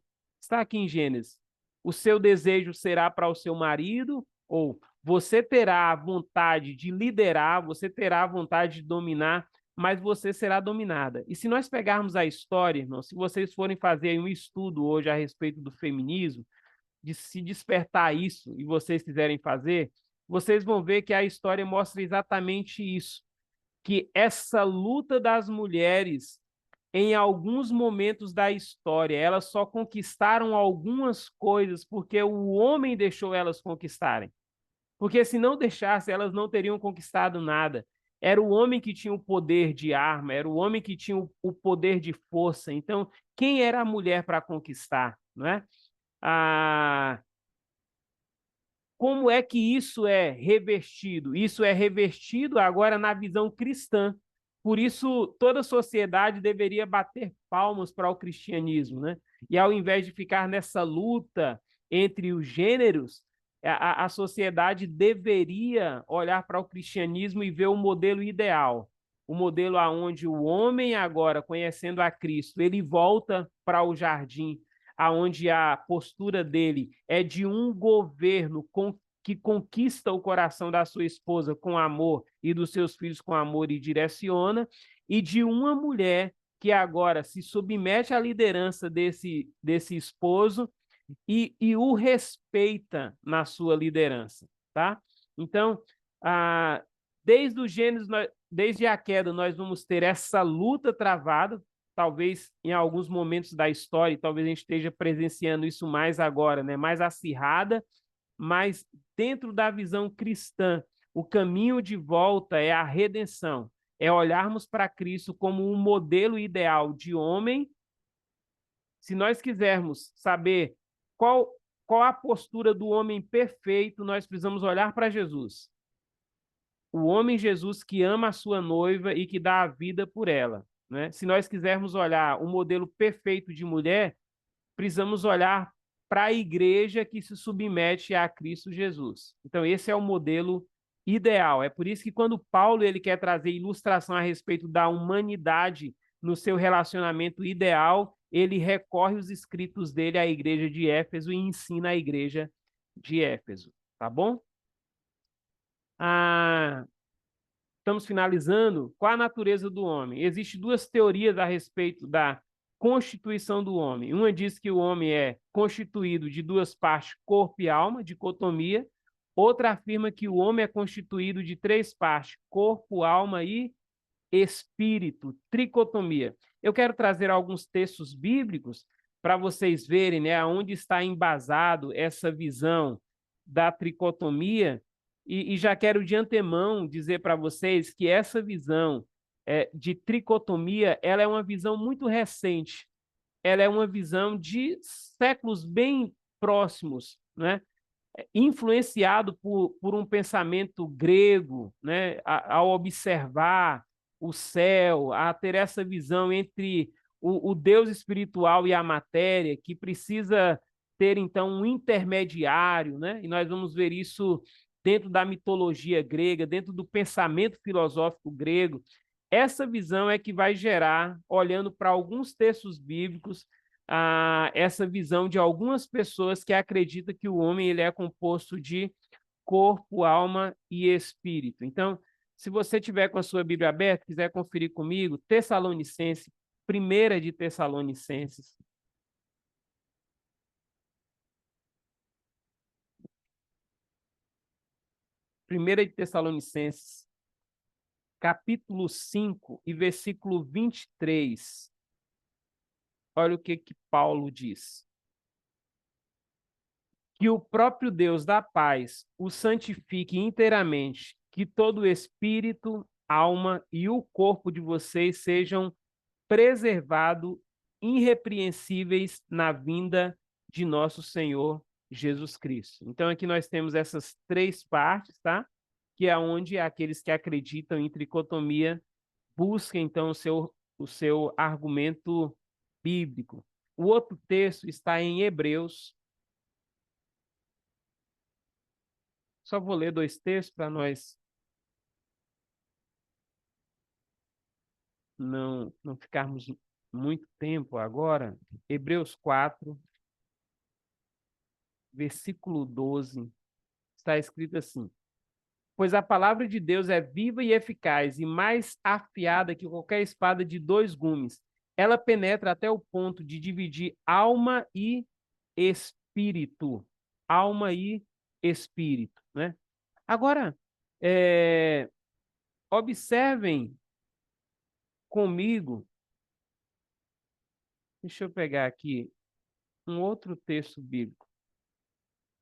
em Gênesis. O seu desejo será para o seu marido, ou você terá a vontade de liderar, você terá a vontade de dominar, mas você será dominada. E se nós pegarmos a história, irmão, se vocês forem fazer um estudo hoje a respeito do feminismo, de se despertar isso, e vocês quiserem fazer, vocês vão ver que a história mostra exatamente isso, que essa luta das mulheres, em alguns momentos da história, elas só conquistaram algumas coisas porque o homem deixou elas conquistarem. Porque se não deixasse, elas não teriam conquistado nada. Era o homem que tinha o poder de arma, era o homem que tinha o poder de força. Então, quem era a mulher para conquistar, não é? Como é que isso é revertido? Isso é revertido agora na visão cristã. Por isso, toda a sociedade deveria bater palmas para o cristianismo, né? E ao invés de ficar nessa luta entre os gêneros, a sociedade deveria olhar para o cristianismo e ver o modelo ideal, o modelo aonde o homem agora, conhecendo a Cristo, ele volta para o jardim, aonde a postura dele é de um governo que conquista o coração da sua esposa com amor e dos seus filhos com amor e direciona, e de uma mulher que agora se submete à liderança desse esposo e o respeita na sua liderança, tá? Então, desde o Gênesis, desde a queda, nós vamos ter essa luta travada, talvez em alguns momentos da história, talvez a gente esteja presenciando isso mais agora, né? Mais acirrada, mas dentro da visão cristã, o caminho de volta é a redenção, é olharmos para Cristo como um modelo ideal de homem. Se nós quisermos saber qual a postura do homem perfeito, nós precisamos olhar para Jesus. O homem Jesus que ama a sua noiva e que dá a vida por ela, né? Se nós quisermos olhar o modelo perfeito de mulher, precisamos olhar para a igreja que se submete a Cristo Jesus. Então, esse é o modelo ideal. É por isso que quando Paulo ele quer trazer ilustração a respeito da humanidade no seu relacionamento ideal, ele recorre os escritos dele à igreja de Éfeso e ensina a igreja de Éfeso. Tá bom? Estamos finalizando. Qual a natureza do homem? Existem duas teorias a respeito da constituição do homem. Uma diz que o homem é constituído de duas partes, corpo e alma, dicotomia. Outra afirma que o homem é constituído de três partes, corpo, alma e espírito, tricotomia. Eu quero trazer alguns textos bíblicos para vocês verem, né, aonde está embasado essa visão da tricotomia, e já quero de antemão dizer para vocês que essa visão de tricotomia, ela é uma visão muito recente, ela é uma visão de séculos bem próximos, né? Influenciado por um pensamento grego, né? Ao observar o céu, a ter essa visão entre o Deus espiritual e a matéria, que precisa ter, então, um intermediário, né? E nós vamos ver isso dentro da mitologia grega, dentro do pensamento filosófico grego. Essa visão é que vai gerar, olhando para alguns textos bíblicos, essa visão de algumas pessoas que acreditam que o homem ele é composto de corpo, alma e espírito. Então, se você tiver com a sua Bíblia aberta, quiser conferir comigo, Tessalonicenses, 1 de Tessalonicenses. Primeira de Tessalonicenses, capítulo 5 e versículo 23. Olha o que Paulo diz. Que o próprio Deus da paz o santifique inteiramente, que todo o espírito, alma e o corpo de vocês sejam preservados irrepreensíveis na vinda de nosso Senhor Jesus Cristo. Então, aqui nós temos essas três partes, tá? Que é onde aqueles que acreditam em tricotomia buscam, então, o seu argumento bíblico. O outro texto está em Hebreus. Só vou ler dois textos para nós não ficarmos muito tempo agora. Hebreus 4, versículo 12, está escrito assim: pois a palavra de Deus é viva e eficaz e mais afiada que qualquer espada de dois gumes. Ela penetra até o ponto de dividir alma e espírito. Alma e espírito, né? Agora, observem comigo, deixa eu pegar aqui um outro texto bíblico.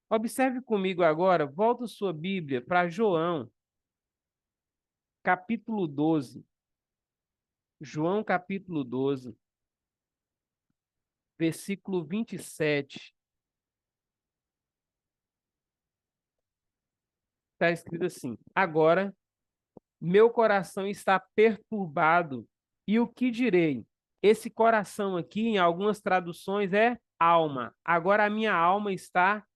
Observe comigo agora, volta sua Bíblia para João, capítulo 12. João, capítulo 12, versículo 27. Está escrito assim: agora, meu coração está perturbado, e o que direi? Esse coração aqui, em algumas traduções, é alma. Agora a minha alma está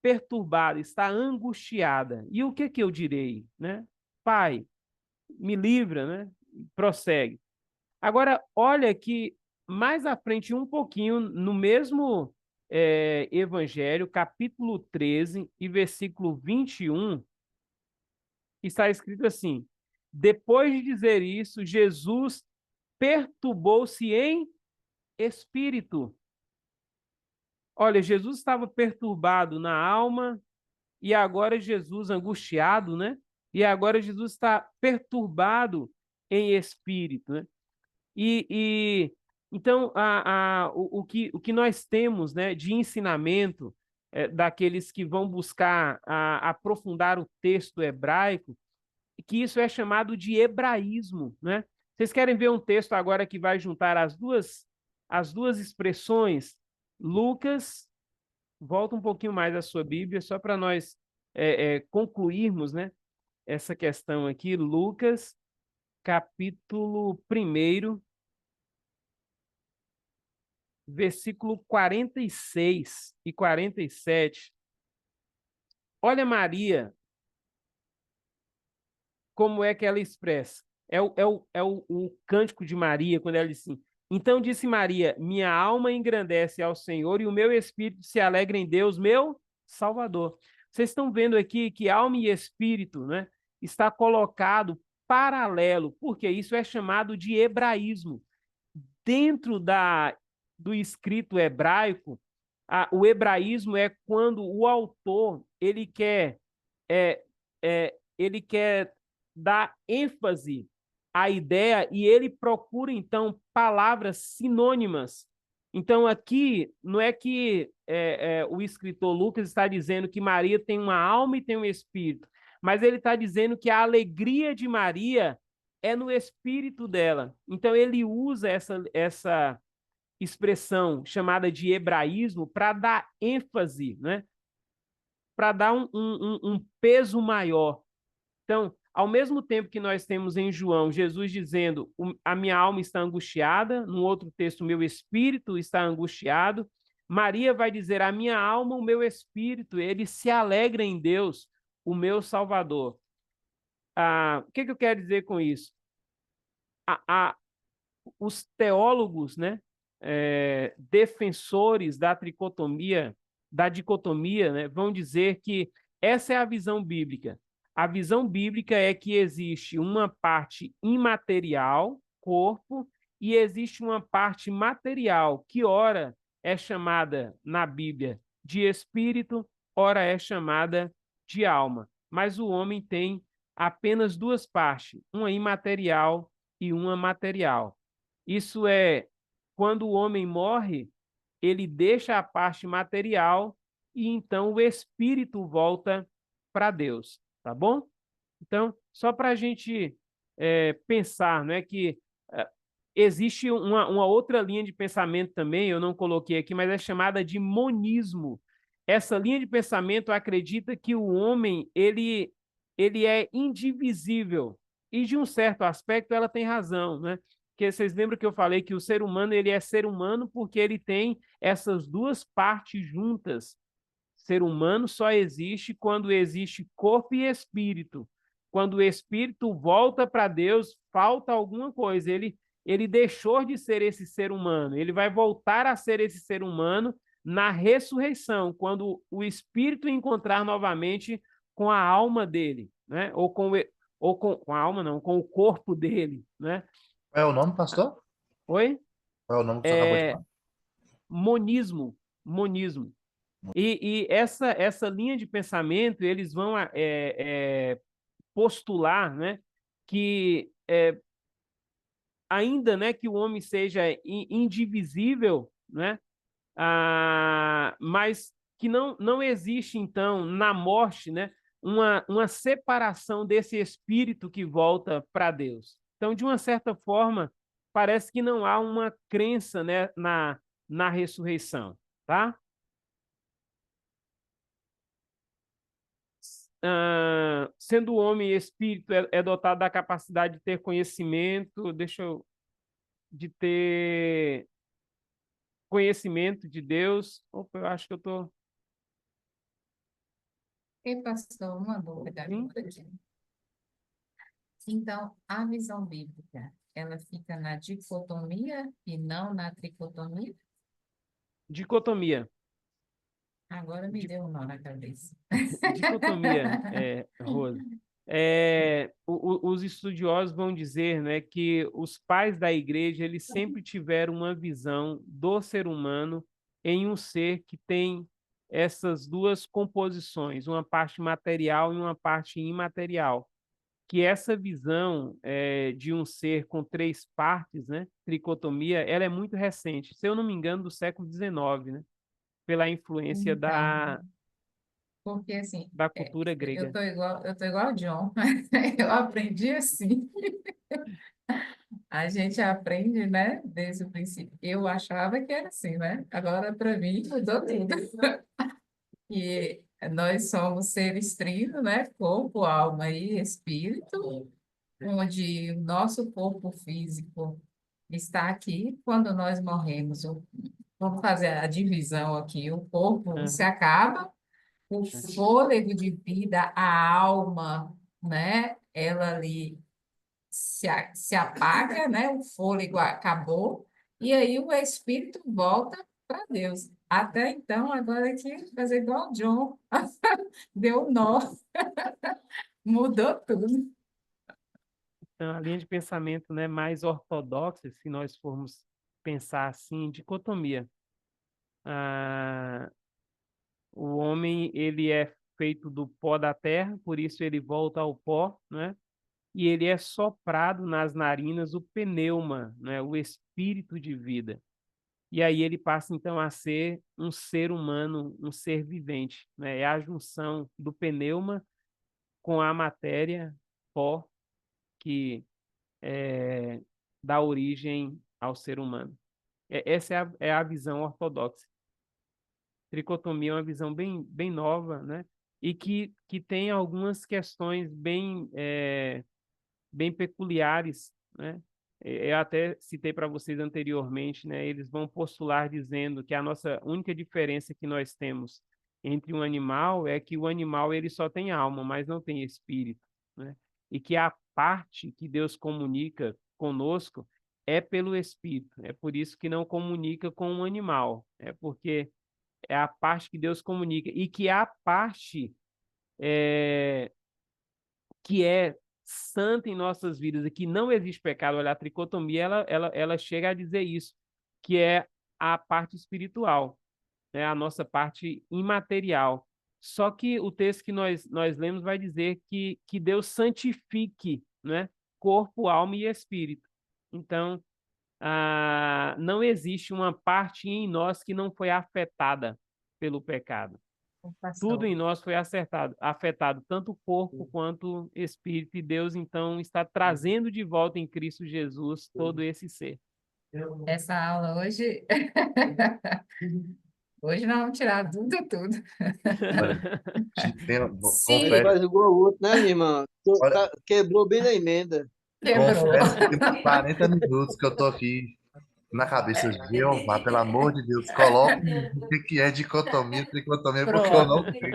perturbada, está angustiada. E o que que eu direi, né? Pai, me livra, né? Prossegue. Agora, olha que mais à frente, um pouquinho, no mesmo Evangelho, capítulo 13 e versículo 21, está escrito assim: depois de dizer isso, Jesus perturbou-se em espírito. Olha, Jesus estava perturbado na alma, e agora Jesus angustiado, né? E agora Jesus está perturbado em espírito, né? Então o que nós temos, né, de ensinamento daqueles que vão buscar aprofundar o texto hebraico, que isso é chamado de hebraísmo, né? Vocês querem ver um texto agora que vai juntar as duas expressões? Lucas, volta um pouquinho mais a sua Bíblia, só para nós concluirmos, né, essa questão aqui. Lucas, capítulo 1, versículo 46 e 47. Olha Maria, como é que ela expressa. O cântico de Maria, quando ela diz assim: então disse Maria, minha alma engrandece ao Senhor e o meu espírito se alegra em Deus, meu Salvador. Vocês estão vendo aqui que alma e espírito, né, está colocado paralelo, porque isso é chamado de hebraísmo. Dentro do escrito hebraico, o hebraísmo é quando o autor é, ele quer dar ênfase à ideia e ele procura, então, palavras sinônimas. Então, aqui, não é que o escritor Lucas está dizendo que Maria tem uma alma e tem um espírito, mas ele está dizendo que a alegria de Maria é no espírito dela. Então, ele usa essa expressão chamada de hebraísmo para dar ênfase, né? Para dar um peso maior. Então, ao mesmo tempo que nós temos em João Jesus dizendo a minha alma está angustiada, no outro texto, meu espírito está angustiado, Maria vai dizer a minha alma, o meu espírito, ele se alegra em Deus, o meu Salvador. O que eu quero dizer com isso? Os teólogos, né, defensores da dicotomia, né, vão dizer que essa é a visão bíblica. A visão bíblica é que existe uma parte imaterial, corpo, e existe uma parte material, que ora é chamada na Bíblia de espírito, ora é chamada de alma. Mas o homem tem apenas duas partes, uma imaterial e uma material. Isso é, quando o homem morre, ele deixa a parte material e então o espírito volta para Deus, tá bom? Então, só para a gente pensar, né, que existe uma outra linha de pensamento também, eu não coloquei aqui, mas é chamada de monismo. Essa linha de pensamento acredita que o homem ele é indivisível, e de um certo aspecto ela tem razão, né? Porque vocês lembram que eu falei que o ser humano ele é ser humano porque ele tem essas duas partes juntas. Ser humano só existe quando existe corpo e espírito. Quando o espírito volta para Deus, falta alguma coisa. Ele deixou de ser esse ser humano. Ele vai voltar a ser esse ser humano na ressurreição, quando o espírito encontrar novamente com a alma dele, né? Com a alma não, com o corpo dele, né? Qual é o nome, pastor? Oi? Qual é o nome que você acabou de falar? Monismo. E essa linha de pensamento, eles vão postular, né, que ainda, né, que o homem seja indivisível, né, mas que não existe, então, na morte, né, uma separação desse espírito que volta para Deus. Então, de uma certa forma, parece que não há uma crença, né, na ressurreição, tá? Sendo o homem espírito dotado da capacidade de ter conhecimento, conhecimento de Deus. Opa, eu acho que eu estou... E pastor, uma dúvida Sim? agora aqui. Então, a visão bíblica, ela fica na dicotomia e não na tricotomia? Dicotomia. Agora me deu um nó na cabeça. Dicotomia, Rosa. Os estudiosos vão dizer, né, que os pais da igreja eles sempre tiveram uma visão do ser humano em um ser que tem essas duas composições, uma parte material e uma parte imaterial. Que essa visão de um ser com três partes, né, tricotomia, ela é muito recente, se eu não me engano, do século XIX, né, pela influência Então, porque assim, da cultura grega. eu tô igual o John. Eu aprendi assim. A gente aprende, né, desde o princípio. Eu achava que era assim, né? Agora, para mim, mudou tudo. E nós somos seres trinos, né? Corpo, alma e espírito, onde o nosso corpo físico está aqui. Quando nós morremos, vamos fazer a divisão aqui, o corpo se Aham. acaba, o fôlego de vida, a alma, né? Ela ali se apaga, né? O fôlego acabou, e aí o espírito volta para Deus. Até então, agora aqui, fazer igual o John, deu um nó, mudou tudo. Então, a linha de pensamento, né, mais ortodoxa, se nós formos pensar assim, dicotomia. Ah, o homem, ele é feito do pó da terra, por isso ele volta ao pó, né? E ele é soprado nas narinas o pneuma, né, o espírito de vida. E aí ele passa, então, a ser um ser humano, um ser vivente, né? É a junção do pneuma com a matéria, pó, que dá origem ao ser humano. Essa é a visão ortodoxa. Tricotomia é uma visão bem nova, né? E que tem algumas questões bem peculiares, né? Eu até citei para vocês anteriormente, né? Eles vão postular dizendo que a nossa única diferença que nós temos entre um animal é que o animal ele só tem alma, mas não tem espírito, né? E que a parte que Deus comunica conosco é pelo espírito. É por isso que não comunica com um animal, é porque é a parte que Deus comunica e que a parte é, que é santa em nossas vidas e que não existe pecado. Olha, a tricotomia, ela chega a dizer isso, que é a parte espiritual, né? A nossa parte imaterial. Só que o texto que nós lemos vai dizer que Deus santifique, né? Corpo, alma e espírito. Então, não existe uma parte em nós que não foi afetada pelo pecado. Tudo em nós foi afetado, tanto o corpo quanto o espírito, e Deus, então, está trazendo de volta em Cristo Jesus todo esse ser. Essa aula hoje, hoje nós vamos tirar tudo. Olha, Ele Se faz igual o outro, né, minha irmã? olha, Quebrou bem na emenda. quebrou. confesso que tem 40 minutos que eu tô aqui na cabeça de Jeová, pelo amor de Deus, coloque o que é dicotomia, tricotomia, porque eu não Pronto. sei.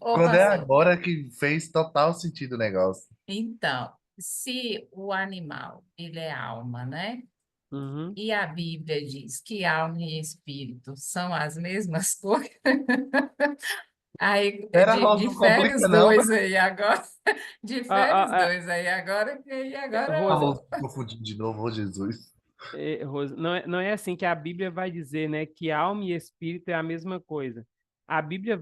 Ô, Quando é pastor, agora que fez total sentido o negócio. então, se o animal, ele é alma, né? Uhum. E a Bíblia diz que alma e espírito são as mesmas coisas. Aí, Era, Rosa, não difere complica os não. dois aí agora. Difere os Ah, dois aí agora. E agora, Rosa, Falou, confundindo de novo, ô Jesus. Rosa, não é assim que a Bíblia vai dizer, né, que alma e espírito é a mesma coisa. A Bíblia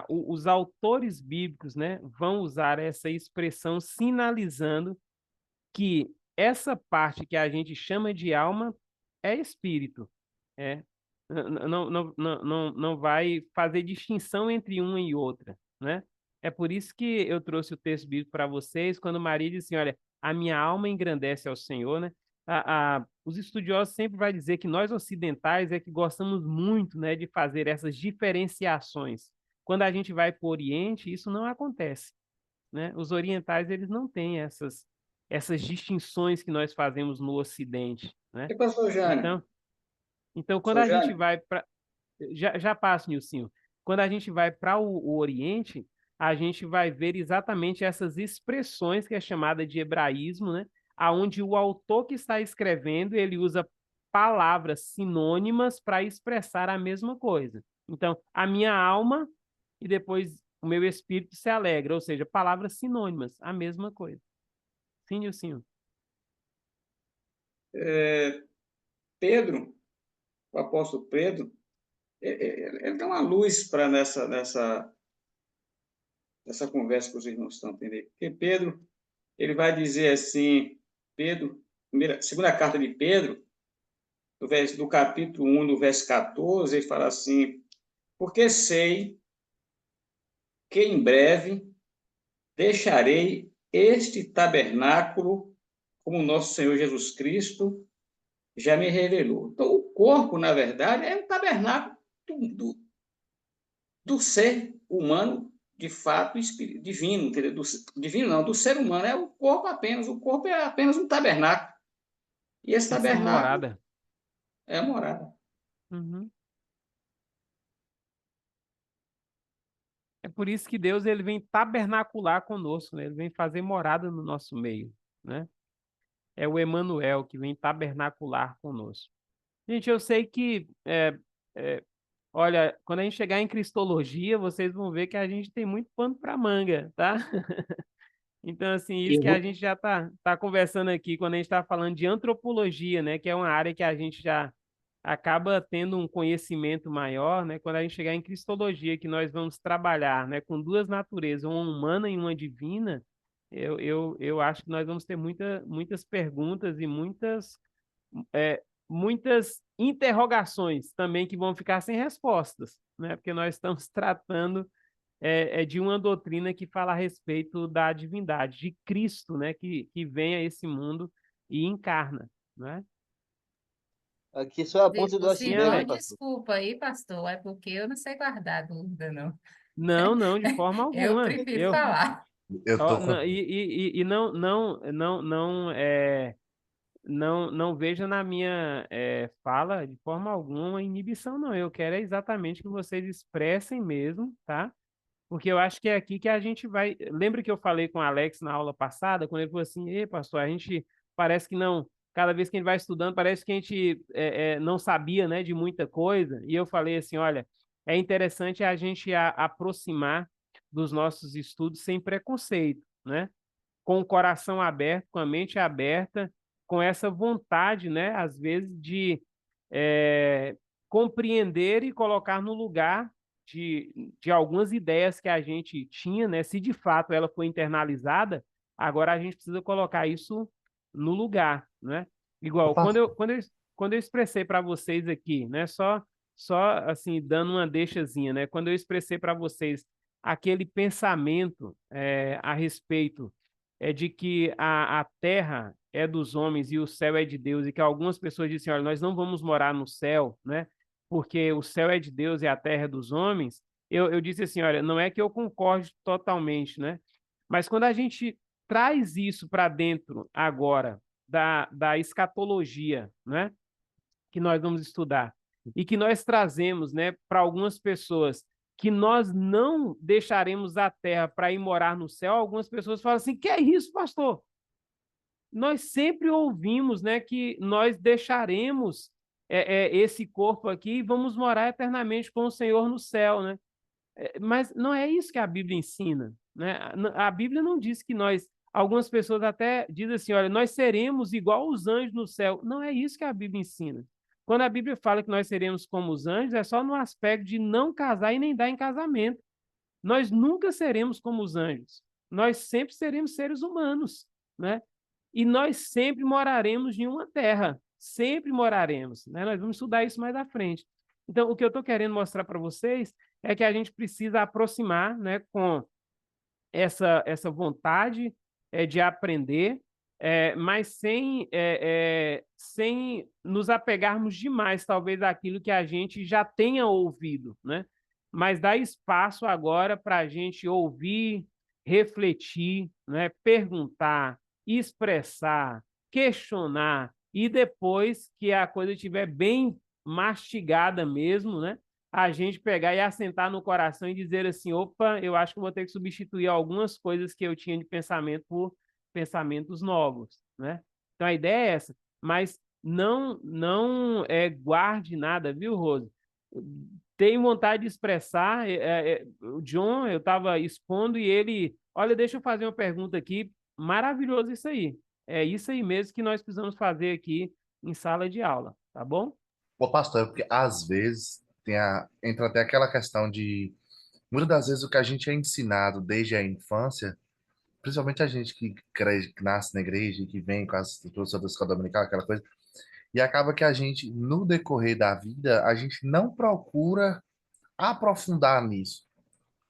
os autores bíblicos, né, vão usar essa expressão sinalizando que essa parte que a gente chama de alma é espírito. É. Não vai fazer distinção entre uma e outra, né? É por isso que eu trouxe o texto bíblico para vocês, quando Maria diz assim, olha, a minha alma engrandece ao Senhor, né? Os estudiosos sempre vão dizer que nós ocidentais é que gostamos muito, né, de fazer essas diferenciações. Quando a gente vai para o Oriente, isso não acontece, né? Os orientais, eles não têm essas distinções que nós fazemos no Ocidente, né? E pastor Jânio, Então, Então, quando a gente Sojane, vai para... Já passo, Nilcinho. Quando a gente vai para o Oriente, a gente vai ver exatamente essas expressões que é chamada de hebraísmo, né? Aonde o autor que está escrevendo, ele usa palavras sinônimas para expressar a mesma coisa. Então, a minha alma e depois o meu espírito se alegra, ou seja, palavras sinônimas, a mesma coisa. Sim, Nilcinho. Pedro, o apóstolo Pedro, ele dá uma luz para nessa conversa que os irmãos estão tendo. Porque Pedro, ele vai dizer assim, Pedro, segunda carta de Pedro, do capítulo 1, do verso 14, ele fala assim, porque sei que em breve deixarei este tabernáculo, como nosso Senhor Jesus Cristo já me revelou. Então, o corpo, na verdade, é um tabernáculo do ser humano, de fato, divino, entendeu? Divino não, do ser humano. É o corpo apenas. O corpo é apenas um tabernáculo. E esse Essa tabernáculo morada. é a morada. Uhum. É por isso que Deus ele vem tabernacular conosco, né? Ele vem fazer morada no nosso meio, né? É o Emanuel que vem tabernacular conosco. Gente, eu sei que, olha, quando a gente chegar em Cristologia, vocês vão ver que a gente tem muito pano para manga, tá? Então, assim, isso Eu que a vou, gente já tá conversando aqui, quando a gente está falando de antropologia, né? Que é uma área que a gente já acaba tendo um conhecimento maior, né? Quando a gente chegar em Cristologia, que nós vamos trabalhar, né, com duas naturezas, uma humana e uma divina, eu acho que nós vamos ter muitas perguntas e muitas interrogações também que vão ficar sem respostas, né? Porque nós estamos tratando de uma doutrina que fala a respeito da divindade, de Cristo, né? Que vem a esse mundo e encarna, né? Aqui só a ponta do Os Sim, iceberg, irmãos, Alex. pastor. desculpa aí, pastor, é porque eu não sei guardar dúvida, não. Não, não, de forma Eu alguma. prefiro falar. Eu tô com. E não veja na minha fala de forma alguma inibição, não. Eu quero é exatamente que vocês expressem mesmo, tá? Porque eu acho que é aqui que a gente vai. Lembra que eu falei com o Alex na aula passada, quando ele falou assim: Ei, pastor, a gente parece que não. Cada vez que a gente vai estudando, parece que a gente não sabia, né, de muita coisa. E eu falei assim: olha, é interessante a gente aproximar dos nossos estudos sem preconceito, né? Com o coração aberto, com a mente aberta, com essa vontade, né, às vezes, de eh, compreender e colocar no lugar de algumas ideias que a gente tinha, né? Se de fato ela foi internalizada, agora a gente precisa colocar isso no lugar, né? Ô, Igual, pastor, quando eu expressei para vocês aqui, né? Só assim, dando uma deixazinha, né? Quando eu expressei para vocês aquele pensamento a respeito de que a terra é dos homens e o céu é de Deus, e que algumas pessoas dizem, olha, nós não vamos morar no céu, né? Porque o céu é de Deus e a terra é dos homens. Eu disse assim, olha, não é que eu concorde totalmente, né? Mas quando a gente traz isso para dentro agora da escatologia, né? Que nós vamos estudar, e que nós trazemos, né, para algumas pessoas que nós não deixaremos a terra para ir morar no céu, algumas pessoas falam assim: que é isso, pastor? Nós sempre ouvimos, né, que nós deixaremos esse corpo aqui e vamos morar eternamente com o Senhor no céu, né? Mas não é isso que a Bíblia ensina, né? A Bíblia não diz que nós, algumas pessoas até dizem assim, olha, nós seremos igual os anjos no céu. Não é isso que a Bíblia ensina. Quando a Bíblia fala que nós seremos como os anjos, é só no aspecto de não casar e nem dar em casamento. Nós nunca seremos como os anjos. Nós sempre seremos seres humanos, né? E nós sempre moraremos em uma terra. Sempre moraremos, né? Nós vamos estudar isso mais à frente. Então, o que eu estou querendo mostrar para vocês é que a gente precisa aproximar, né, com essa vontade de aprender, mas sem nos apegarmos demais, talvez, àquilo que a gente já tenha ouvido, né? Mas dá espaço agora para a gente ouvir, refletir, né? Perguntar, expressar, questionar, e depois que a coisa estiver bem mastigada mesmo, né? A gente pegar e assentar no coração e dizer assim, opa, eu acho que vou ter que substituir algumas coisas que eu tinha de pensamento por pensamentos novos, né? Então a ideia é essa, mas não guarde nada, viu, Rose? Tenho vontade de expressar, o John, eu estava expondo e ele, olha, deixa eu fazer uma pergunta aqui, maravilhoso isso aí. É isso aí mesmo que nós precisamos fazer aqui em sala de aula, tá bom? Ô, pastor, é porque às vezes entra até aquela questão de, muitas das vezes o que a gente é ensinado desde a infância, principalmente a gente que nasce na igreja, e que vem com as professoras da escola dominical, aquela coisa, e acaba que a gente, no decorrer da vida, a gente não procura aprofundar nisso.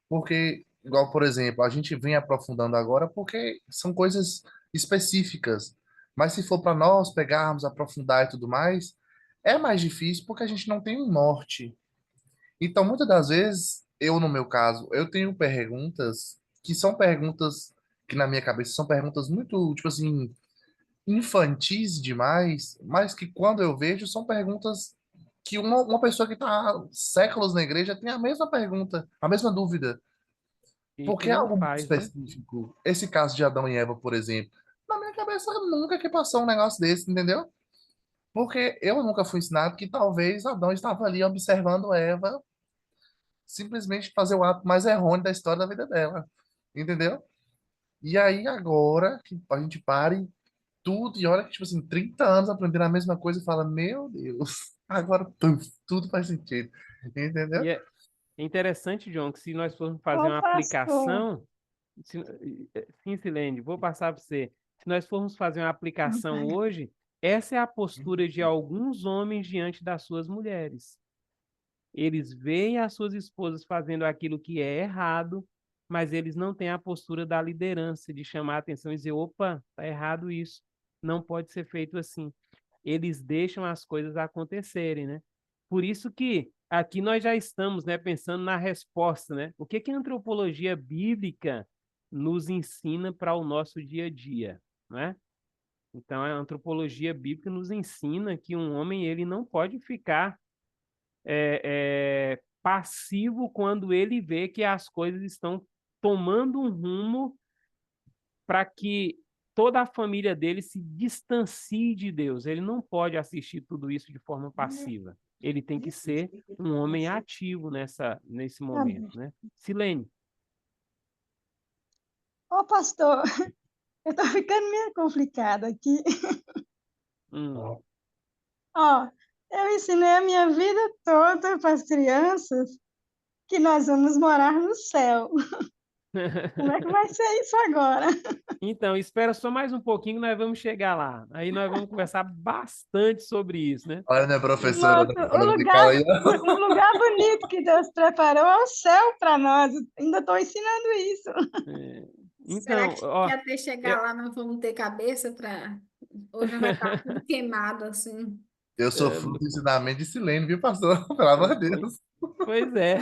Porque, igual, por exemplo, a gente vem aprofundando agora porque são coisas específicas. Mas se for para nós pegarmos, aprofundar e tudo mais, é mais difícil porque a gente não tem um norte. Então, muitas das vezes, eu, no meu caso, eu tenho perguntas que são perguntas que, na minha cabeça, são perguntas muito, tipo assim, infantis demais, mas que quando eu vejo são perguntas que uma pessoa que está há séculos na igreja tem a mesma pergunta, a mesma dúvida. E que Porque é não algo muito faz, né? específico. Esse caso de Adão e Eva, por exemplo, na minha cabeça nunca que passou um negócio desse, entendeu? Porque eu nunca fui ensinado que talvez Adão estava ali observando Eva simplesmente fazer o ato mais errôneo da história da vida dela, entendeu? E aí agora que a gente para e tudo, e olha que, tipo assim, 30 anos aprendendo a mesma coisa e fala, meu Deus, agora tudo faz sentido, entendeu? E é interessante, John, que se nós formos fazer Ô, uma pastor, aplicação, sim, Silene, vou passar para você. Se nós formos fazer uma aplicação hoje, essa é a postura de alguns homens diante das suas mulheres. Eles veem as suas esposas fazendo aquilo que é errado, mas eles não têm a postura da liderança, de chamar a atenção e dizer, opa, tá errado isso, não pode ser feito assim. Eles deixam as coisas acontecerem, né? Por isso que aqui nós já estamos, né, pensando na resposta, né? O que que a antropologia bíblica nos ensina para o nosso dia a dia, né? Então, a antropologia bíblica nos ensina que um homem ele não pode ficar passivo quando ele vê que as coisas estão tomando um rumo para que toda a família dele se distancie de Deus. Ele não pode assistir tudo isso de forma passiva. Ele tem que ser um homem ativo nesse momento, né? Silene. ô pastor, eu tô ficando meio complicada aqui. Hum. Ó, eu ensinei a minha vida toda para as crianças que nós vamos morar no céu. Como é que vai ser isso agora? Então, espera só mais um pouquinho que nós vamos chegar lá. Aí nós vamos conversar bastante sobre isso, né? Olha, minha professora da Moço, escola dominical aí, ó. um lugar bonito que Deus preparou é o céu para nós. Ainda estou ensinando isso. Será Então, que ó, até chegar lá nós vamos ter cabeça para. Ou já vai estar tudo queimado assim? Eu sou fruto do ensinamento de Silene, viu, pastor? Pelo amor de pois, Deus. pois é.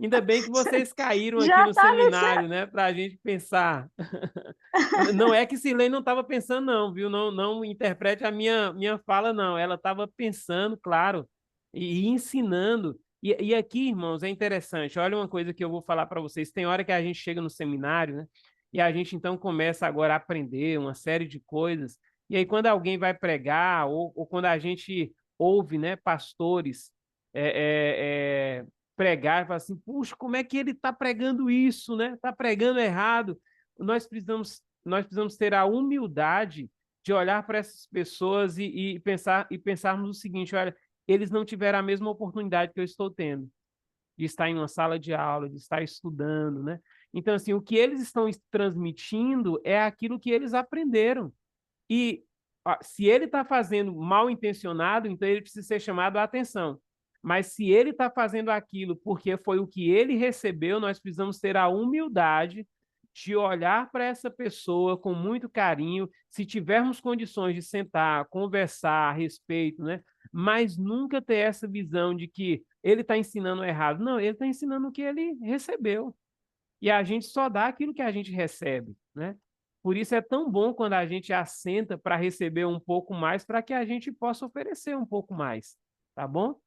Ainda bem que vocês caíram aqui Já no está no céu. seminário, né? Para a gente pensar. Não é que Silene não estava pensando, não, viu? Não interprete a minha fala, não. Ela estava pensando, claro, e ensinando. E aqui, irmãos, é interessante. Olha uma coisa que eu vou falar para vocês. Tem hora que a gente chega no seminário, né? E a gente então começa agora a aprender uma série de coisas. E aí, quando alguém vai pregar, ou quando a gente ouve, né, pastores pregar, e fala assim, puxa, como é que ele está pregando isso, né? Está pregando errado. Nós precisamos ter a humildade de olhar para essas pessoas e pensarmos o seguinte, olha, eles não tiveram a mesma oportunidade que eu estou tendo, de estar em uma sala de aula, de estar estudando, né? Então, assim, o que eles estão transmitindo é aquilo que eles aprenderam. E se ele está fazendo mal intencionado, então ele precisa ser chamado a atenção. Mas se ele está fazendo aquilo porque foi o que ele recebeu, nós precisamos ter a humildade de olhar para essa pessoa com muito carinho, se tivermos condições de sentar, conversar a respeito, né? Mas nunca ter essa visão de que ele está ensinando errado. Não, ele está ensinando o que ele recebeu. E a gente só dá aquilo que a gente recebe, né? Por isso é tão bom quando a gente assenta para receber um pouco mais, para que a gente possa oferecer um pouco mais. tá bom?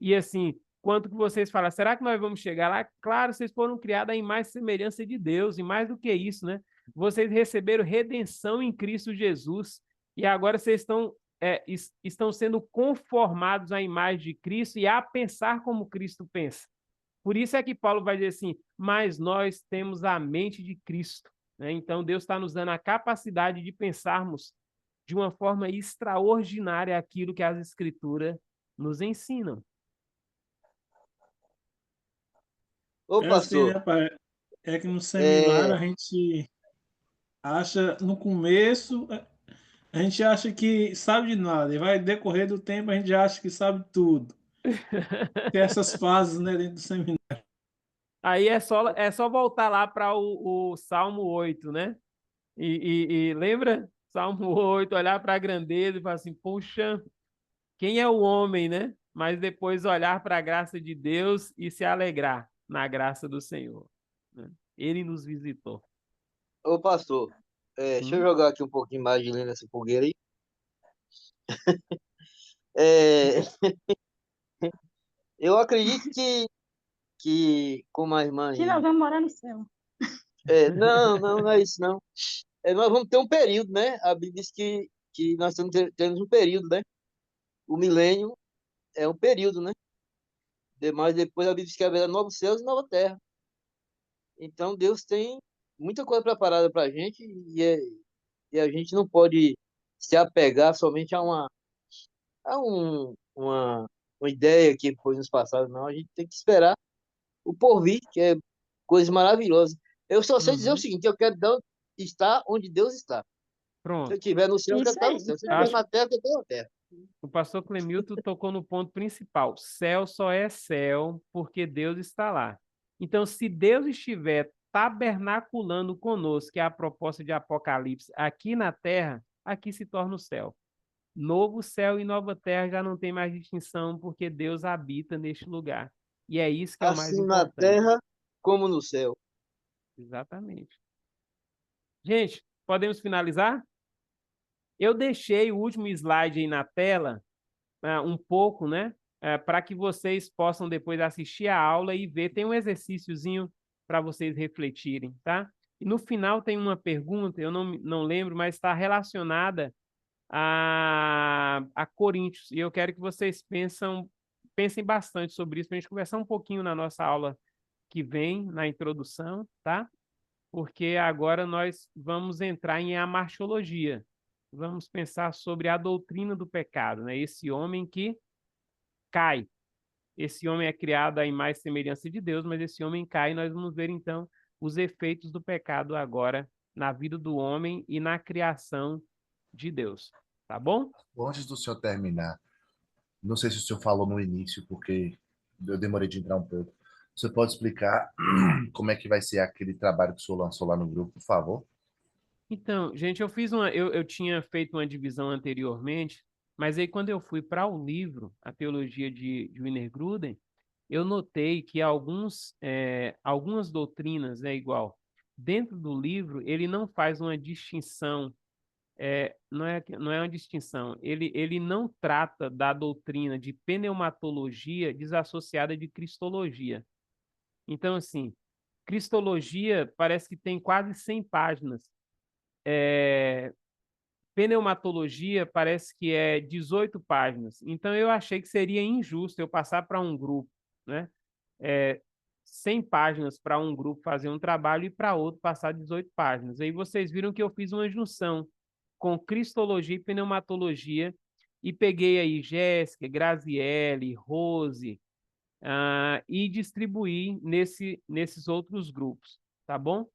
E assim, quanto que vocês falam, será que nós vamos chegar lá? Claro, vocês foram criados à imagem e semelhança de Deus, e mais do que isso, né? Vocês receberam redenção em Cristo Jesus, e agora vocês estão sendo conformados à imagem de Cristo e a pensar como Cristo pensa. Por isso é que Paulo vai dizer assim, mas nós temos a mente de Cristo, né? Então, Deus está nos dando a capacidade de pensarmos de uma forma extraordinária aquilo que as Escrituras nos ensinam. Ô, É assim, pastor, né, pai? É que no seminário é, a gente acha, no começo, a gente acha que sabe de nada, e vai decorrer do tempo a gente acha que sabe tudo. Tem essas fases, né, dentro do seminário. Aí é só voltar lá para o Salmo 8, né? E lembra? Salmo 8, olhar para a grandeza e falar assim, puxa, quem é o homem, né? Mas depois olhar para a graça de Deus e se alegrar na graça do Senhor, né? Ele nos visitou. ô, pastor, deixa eu Hum? jogar aqui um pouquinho mais de lenha nessa fogueira aí. É, eu acredito que como a irmã Que nós aí, vamos morar no céu. não, não, não é isso, não. Nós vamos ter um período, né? A Bíblia diz que nós temos um período, né? O milênio é um período, né? Mas depois a Bíblia diz que haverá novos céus e nova terra. Então Deus tem muita coisa preparada para a gente e a gente não pode se apegar somente a uma ideia que foi nos passado, não. A gente tem que esperar o porvir, que é coisas maravilosas. Eu só sei dizer o Uhum. seguinte, eu quero estar onde Deus está. Se eu Pronto. estiver no céu, eu quero Isso estar no aí, céu. Se isso eu estiver aí. Acho na terra, eu quero estar na terra. que o pastor Clemilton tocou no ponto principal. Céu só é céu porque Deus está lá. Então, se Deus estiver tabernaculando conosco, que é a proposta de Apocalipse, aqui na terra, aqui se torna o céu. Novo céu e nova terra já não tem mais distinção, porque Deus habita neste lugar. E é isso que é o mais Assim na importante. terra como no céu. Exatamente. Gente, podemos finalizar? Eu deixei o último slide aí na tela, um pouco, né? Para que vocês possam depois assistir a aula e ver. Tem um exercíciozinho para vocês refletirem, tá? E no final tem uma pergunta, eu não lembro, mas está relacionada a Coríntios. E eu quero que vocês pensem bastante sobre isso, para a gente conversar um pouquinho na nossa aula que vem, na introdução, tá? Porque agora nós vamos entrar em amartiologia. Vamos pensar sobre a doutrina do pecado, né? Esse homem que cai. Esse homem é criado à imagem e semelhança de Deus, mas esse homem cai e nós vamos ver, então, os efeitos do pecado agora na vida do homem e na criação de Deus. Tá bom? Antes do senhor terminar, não sei se o senhor falou no início, porque eu demorei de entrar um pouco. Você pode explicar como é que vai ser aquele trabalho que o senhor lançou lá no grupo, por favor? Então, gente, eu tinha feito uma divisão anteriormente, mas aí quando eu fui para o livro, A Teologia de Wiener Gruden, eu notei que algumas doutrinas, né, igual, dentro do livro, ele não faz uma distinção, não é uma distinção, ele não trata da doutrina de pneumatologia desassociada de cristologia. Então, assim, cristologia parece que tem quase 100 páginas, pneumatologia parece que é 18 páginas. Então, eu achei que seria injusto eu passar para um grupo, né? 100 páginas para um grupo fazer um trabalho e para outro passar 18 páginas. Aí vocês viram que eu fiz uma junção com cristologia e pneumatologia e peguei aí Jéssica, Graziele, Rose, e distribuí nesses outros grupos, tá bom?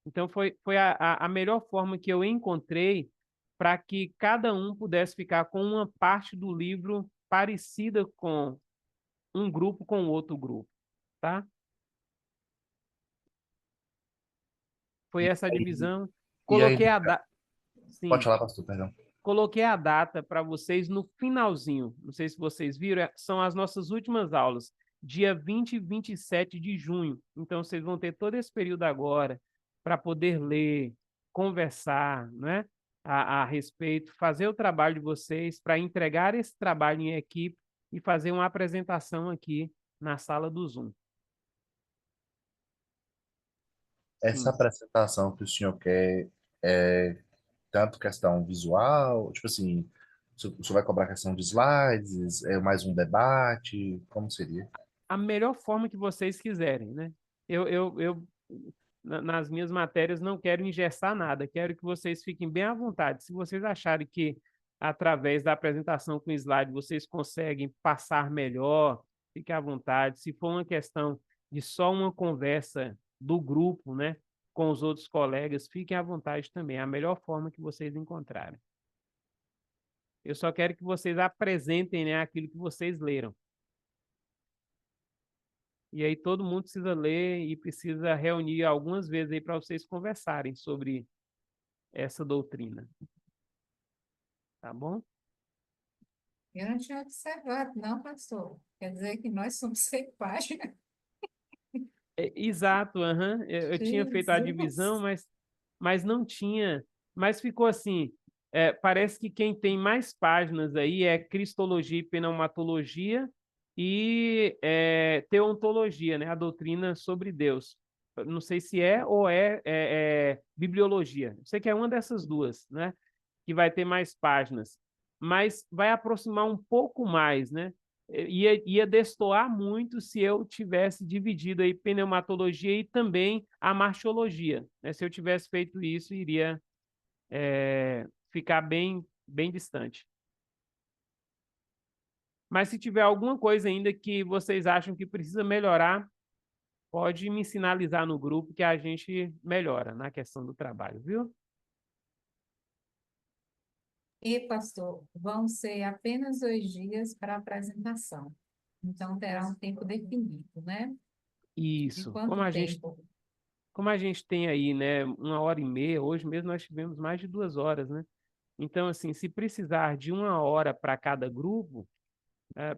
Então, foi a melhor forma que eu encontrei para que cada um pudesse ficar com uma parte do livro parecida com um grupo com outro grupo, tá? Foi essa a divisão. E aí, Coloquei a data. pode Sim, falar, pastor, perdão. coloquei a data para vocês no finalzinho. Não sei se vocês viram, são as nossas últimas aulas, dia 20 e 27 de junho. Então, vocês vão ter todo esse período agora para poder ler, conversar, né? A respeito, fazer o trabalho de vocês para entregar esse trabalho em equipe e fazer uma apresentação aqui na sala do Zoom. Essa Sim. apresentação que o senhor quer é tanto questão visual, tipo assim, o senhor vai cobrar questão de slides, é mais um debate, como seria? A melhor forma que vocês quiserem, né? Nas minhas matérias, não quero engessar nada, quero que vocês fiquem bem à vontade. Se vocês acharem que, através da apresentação com slide, vocês conseguem passar melhor, fique à vontade. Se for uma questão de só uma conversa do grupo, né, com os outros colegas, fiquem à vontade também, é a melhor forma que vocês encontrarem. Eu só quero que vocês apresentem, né, aquilo que vocês leram. E aí todo mundo precisa ler e precisa reunir algumas vezes aí para vocês conversarem sobre essa doutrina. Tá bom? Eu não tinha observado, não, pastor. Quer dizer que nós somos 100 páginas. Exato, aham. Eu tinha feito a divisão, Jesus. mas não tinha. Mas ficou assim, parece que quem tem mais páginas aí é Cristologia e Pneumatologia e Teontologia, né? A doutrina sobre Deus. Não sei se é ou é Bibliologia. Eu sei que é uma dessas duas, né? Que vai ter mais páginas. Mas vai aproximar um pouco mais, né? Ia destoar muito se eu tivesse dividido aí pneumatologia e também a martiologia, né? Se eu tivesse feito isso, iria ficar bem distante. Mas se tiver alguma coisa ainda que vocês acham que precisa melhorar, pode me sinalizar no grupo que a gente melhora na questão do trabalho, viu? E, pastor, vão ser apenas 2 dias para a apresentação. Então, terá um tempo definido, né? De Isso. quanto tempo? Como a gente tem aí, né, 1h30, hoje mesmo nós tivemos mais de 2 horas, né? Então, assim, se precisar de 1 hora para cada grupo,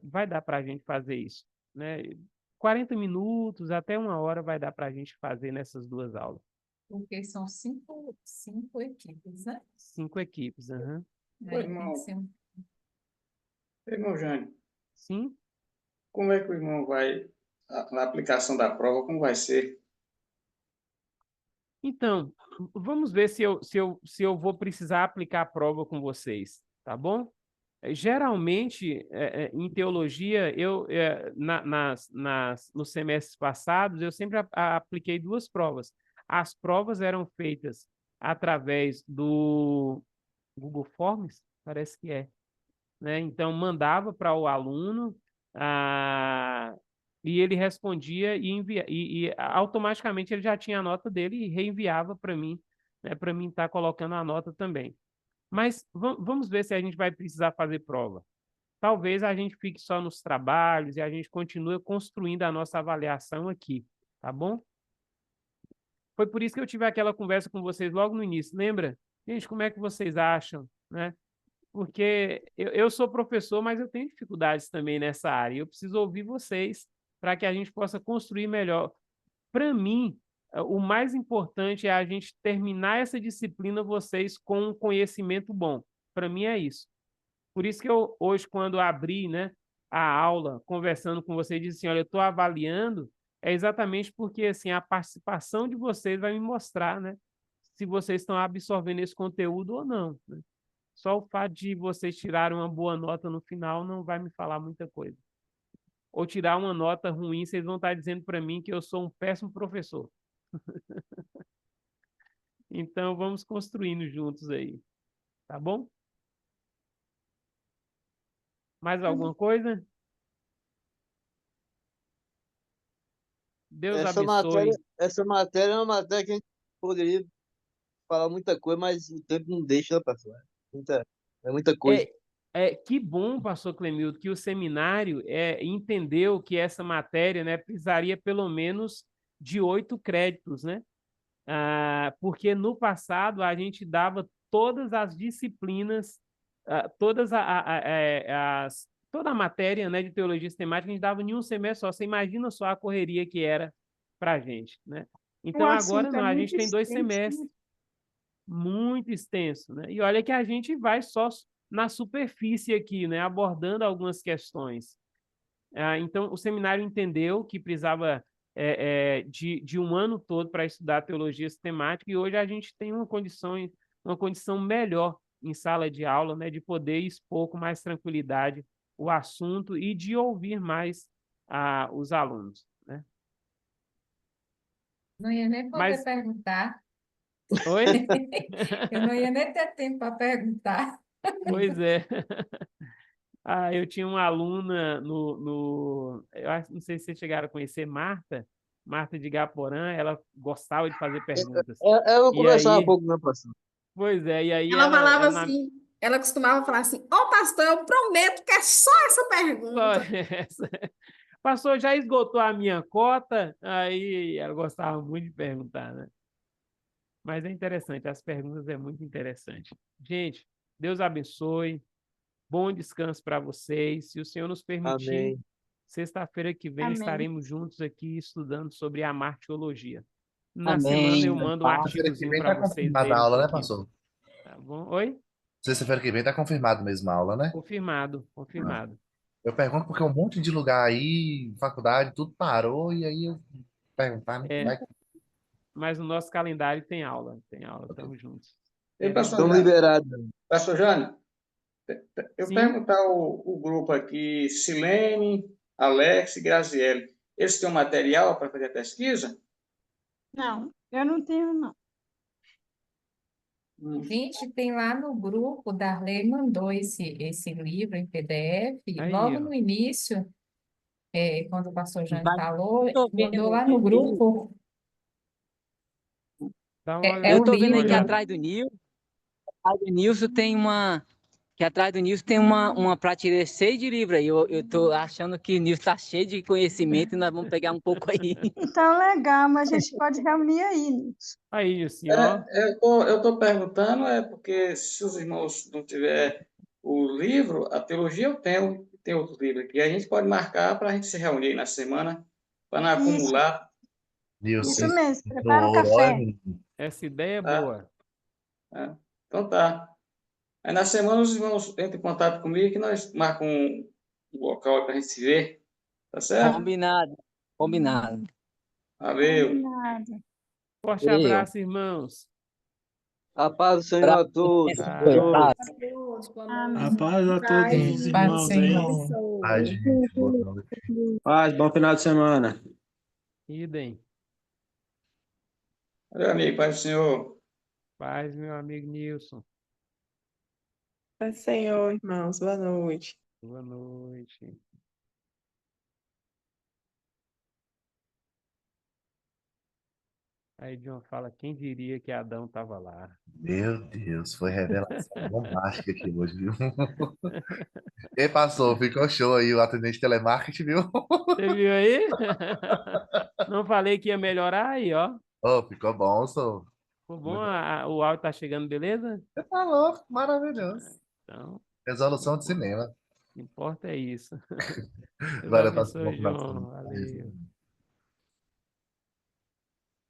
vai dar para a gente fazer isso, né? 40 minutos até 1 hora vai dar para a gente fazer nessas 2 aulas. Porque são cinco equipes, né? 5 equipes, aham. Ô, Aí tem que irmão, ser um... irmão Jânio, Sim? como é que o irmão vai, na aplicação da prova, como vai ser? Então, vamos ver se eu vou precisar aplicar a prova com vocês, tá bom? Geralmente, em teologia, nos semestres passados, eu sempre apliquei 2 provas. As provas eram feitas através do Google Forms, parece que é, né? Então, mandava para o aluno, e ele respondia e automaticamente ele já tinha a nota dele e reenviava para mim, né, para mim estar colocando a nota também. Mas vamos ver se a gente vai precisar fazer prova. Talvez a gente fique só nos trabalhos e a gente continue construindo a nossa avaliação aqui, tá bom? Foi por isso que eu tive aquela conversa com vocês logo no início, lembra? Gente, como é que vocês acham, né? Porque eu sou professor, mas eu tenho dificuldades também nessa área. Eu preciso ouvir vocês para que a gente possa construir melhor. Para mim, o mais importante é a gente terminar essa disciplina, vocês, com um conhecimento bom. Para mim é isso. Por isso que eu, hoje, quando abri, né, a aula, conversando com vocês, disse assim, olha, eu estou avaliando, é exatamente porque assim, a participação de vocês vai me mostrar, né, se vocês estão absorvendo esse conteúdo ou não, né? Só o fato de vocês tirarem uma boa nota no final não vai me falar muita coisa. Ou tirar uma nota ruim, vocês vão estar dizendo para mim que eu sou um péssimo professor. Então, vamos construindo juntos aí, tá bom? Mais alguma coisa? Deus Essa matéria, abençoe. essa matéria é uma matéria que a gente poderia falar muita coisa, mas o tempo não deixa, né, pastor? É muita coisa. Que bom, pastor Clemildo, que o seminário entendeu que essa matéria, né, precisaria pelo menos de 8 créditos, né? Porque no passado a gente dava todas as disciplinas, toda a matéria, né, de teologia sistemática, a gente dava em um semestre só. Você imagina só a correria que era para a gente, né? O Então agora assunto é não, a gente muito tem 2 extenso, né? semestres, muito extenso, né? E olha que a gente vai só na superfície aqui, né, abordando algumas questões. Então, o seminário entendeu que precisava de um ano todo para estudar teologia sistemática, e hoje a gente tem uma condição melhor em sala de aula, né, de poder expor com mais tranquilidade o assunto e de ouvir mais os alunos, né? Não ia nem poder Mas, perguntar. oi? Eu não ia nem ter tempo para perguntar. Pois é. Eu tinha uma aluna não sei se vocês chegaram a conhecer Marta de Gaporã, ela gostava de fazer perguntas. Eu E conversava um aí, pouco, né, pastor? pois é, e aí Ela falava na assim, ela costumava falar assim, ô pastor, eu prometo que é só essa só pergunta. essa. Pastor, já esgotou a minha cota? Aí ela gostava muito de perguntar, né? Mas é interessante, as perguntas é muito interessante. Gente, Deus abençoe, bom descanso para vocês. Se o Senhor nos permitir, Amém. sexta-feira que vem Amém. estaremos juntos aqui estudando sobre a martiologia. Na Amém. semana eu mando um Sexta-feira que artigozinho vem para tá vocês confirmada lerem a um aula, né, pouquinho. pastor? Tá bom? Oi? Sexta-feira que vem tá confirmado mesmo a aula, né? Confirmado, confirmado. Eu pergunto porque um monte de lugar aí, faculdade, tudo parou, e aí eu perguntar, né? É, mas no nosso calendário tem aula, estamos juntos. E, Querendo pastor Estão Deus. Jânio, liberados. pastor Jânio, eu Sim, perguntar o grupo aqui, Silene, Alex e Graziele, eles têm um material para fazer a pesquisa? Não, eu não tenho, não. Gente, tem lá no grupo, Darley mandou esse livro em PDF, aí, logo ó. no início, quando o pastor Jânio Mas falou, eu tô mandou vendo lá no aqui, grupo, Dá uma é eu o tô vendo aqui livro. atrás do Nilson tem uma prateleira cheia de livros aí. Eu tô achando que o Nilson tá cheio de conhecimento e nós vamos pegar um pouco aí. Então, legal, mas a gente pode reunir aí, Nilson. Aí, assim, ó. Eu tô perguntando, porque se os irmãos não tiver o livro, a teologia eu tenho, tem outro livro aqui. A gente pode marcar para a gente se reunir na semana, para não Isso, acumular, isso Nilson, mesmo. no Prepara o ouro, olha, café. Essa ideia é tá? boa. Então tá. Aí na semana os irmãos entram em contato comigo que nós marcamos um local para a gente se ver, tá certo? Combinado, combinado. Valeu. Combinado. Forte Eu. abraço, irmãos. A paz do Senhor Pra a todos. Ah, Show. A Deus, boa A noite. paz a todos Amém. os Pai do irmãos aí. Senhor. ai, Abençoe. gente, boa noite. Paz, bom final de semana. idem. Valeu, amigo. Pai do Senhor. Paz, meu amigo Nilson. Paz do Senhor, irmãos. Boa noite. Boa noite. Aí John fala, quem diria que Adão estava lá? Meu Deus, foi revelação bombástica aqui hoje, viu? E passou, ficou show aí o atendente de telemarketing, viu? Você viu aí? Não falei que ia melhorar aí, ó. Oh, ficou bom, sou. Ficou bom? O áudio tá chegando, beleza? Você tá louco, maravilhoso. Então, Resolução de cinema. o que importa é isso. Deus Valeu, pastor. Bom abençoe, final de João. semana. Valeu.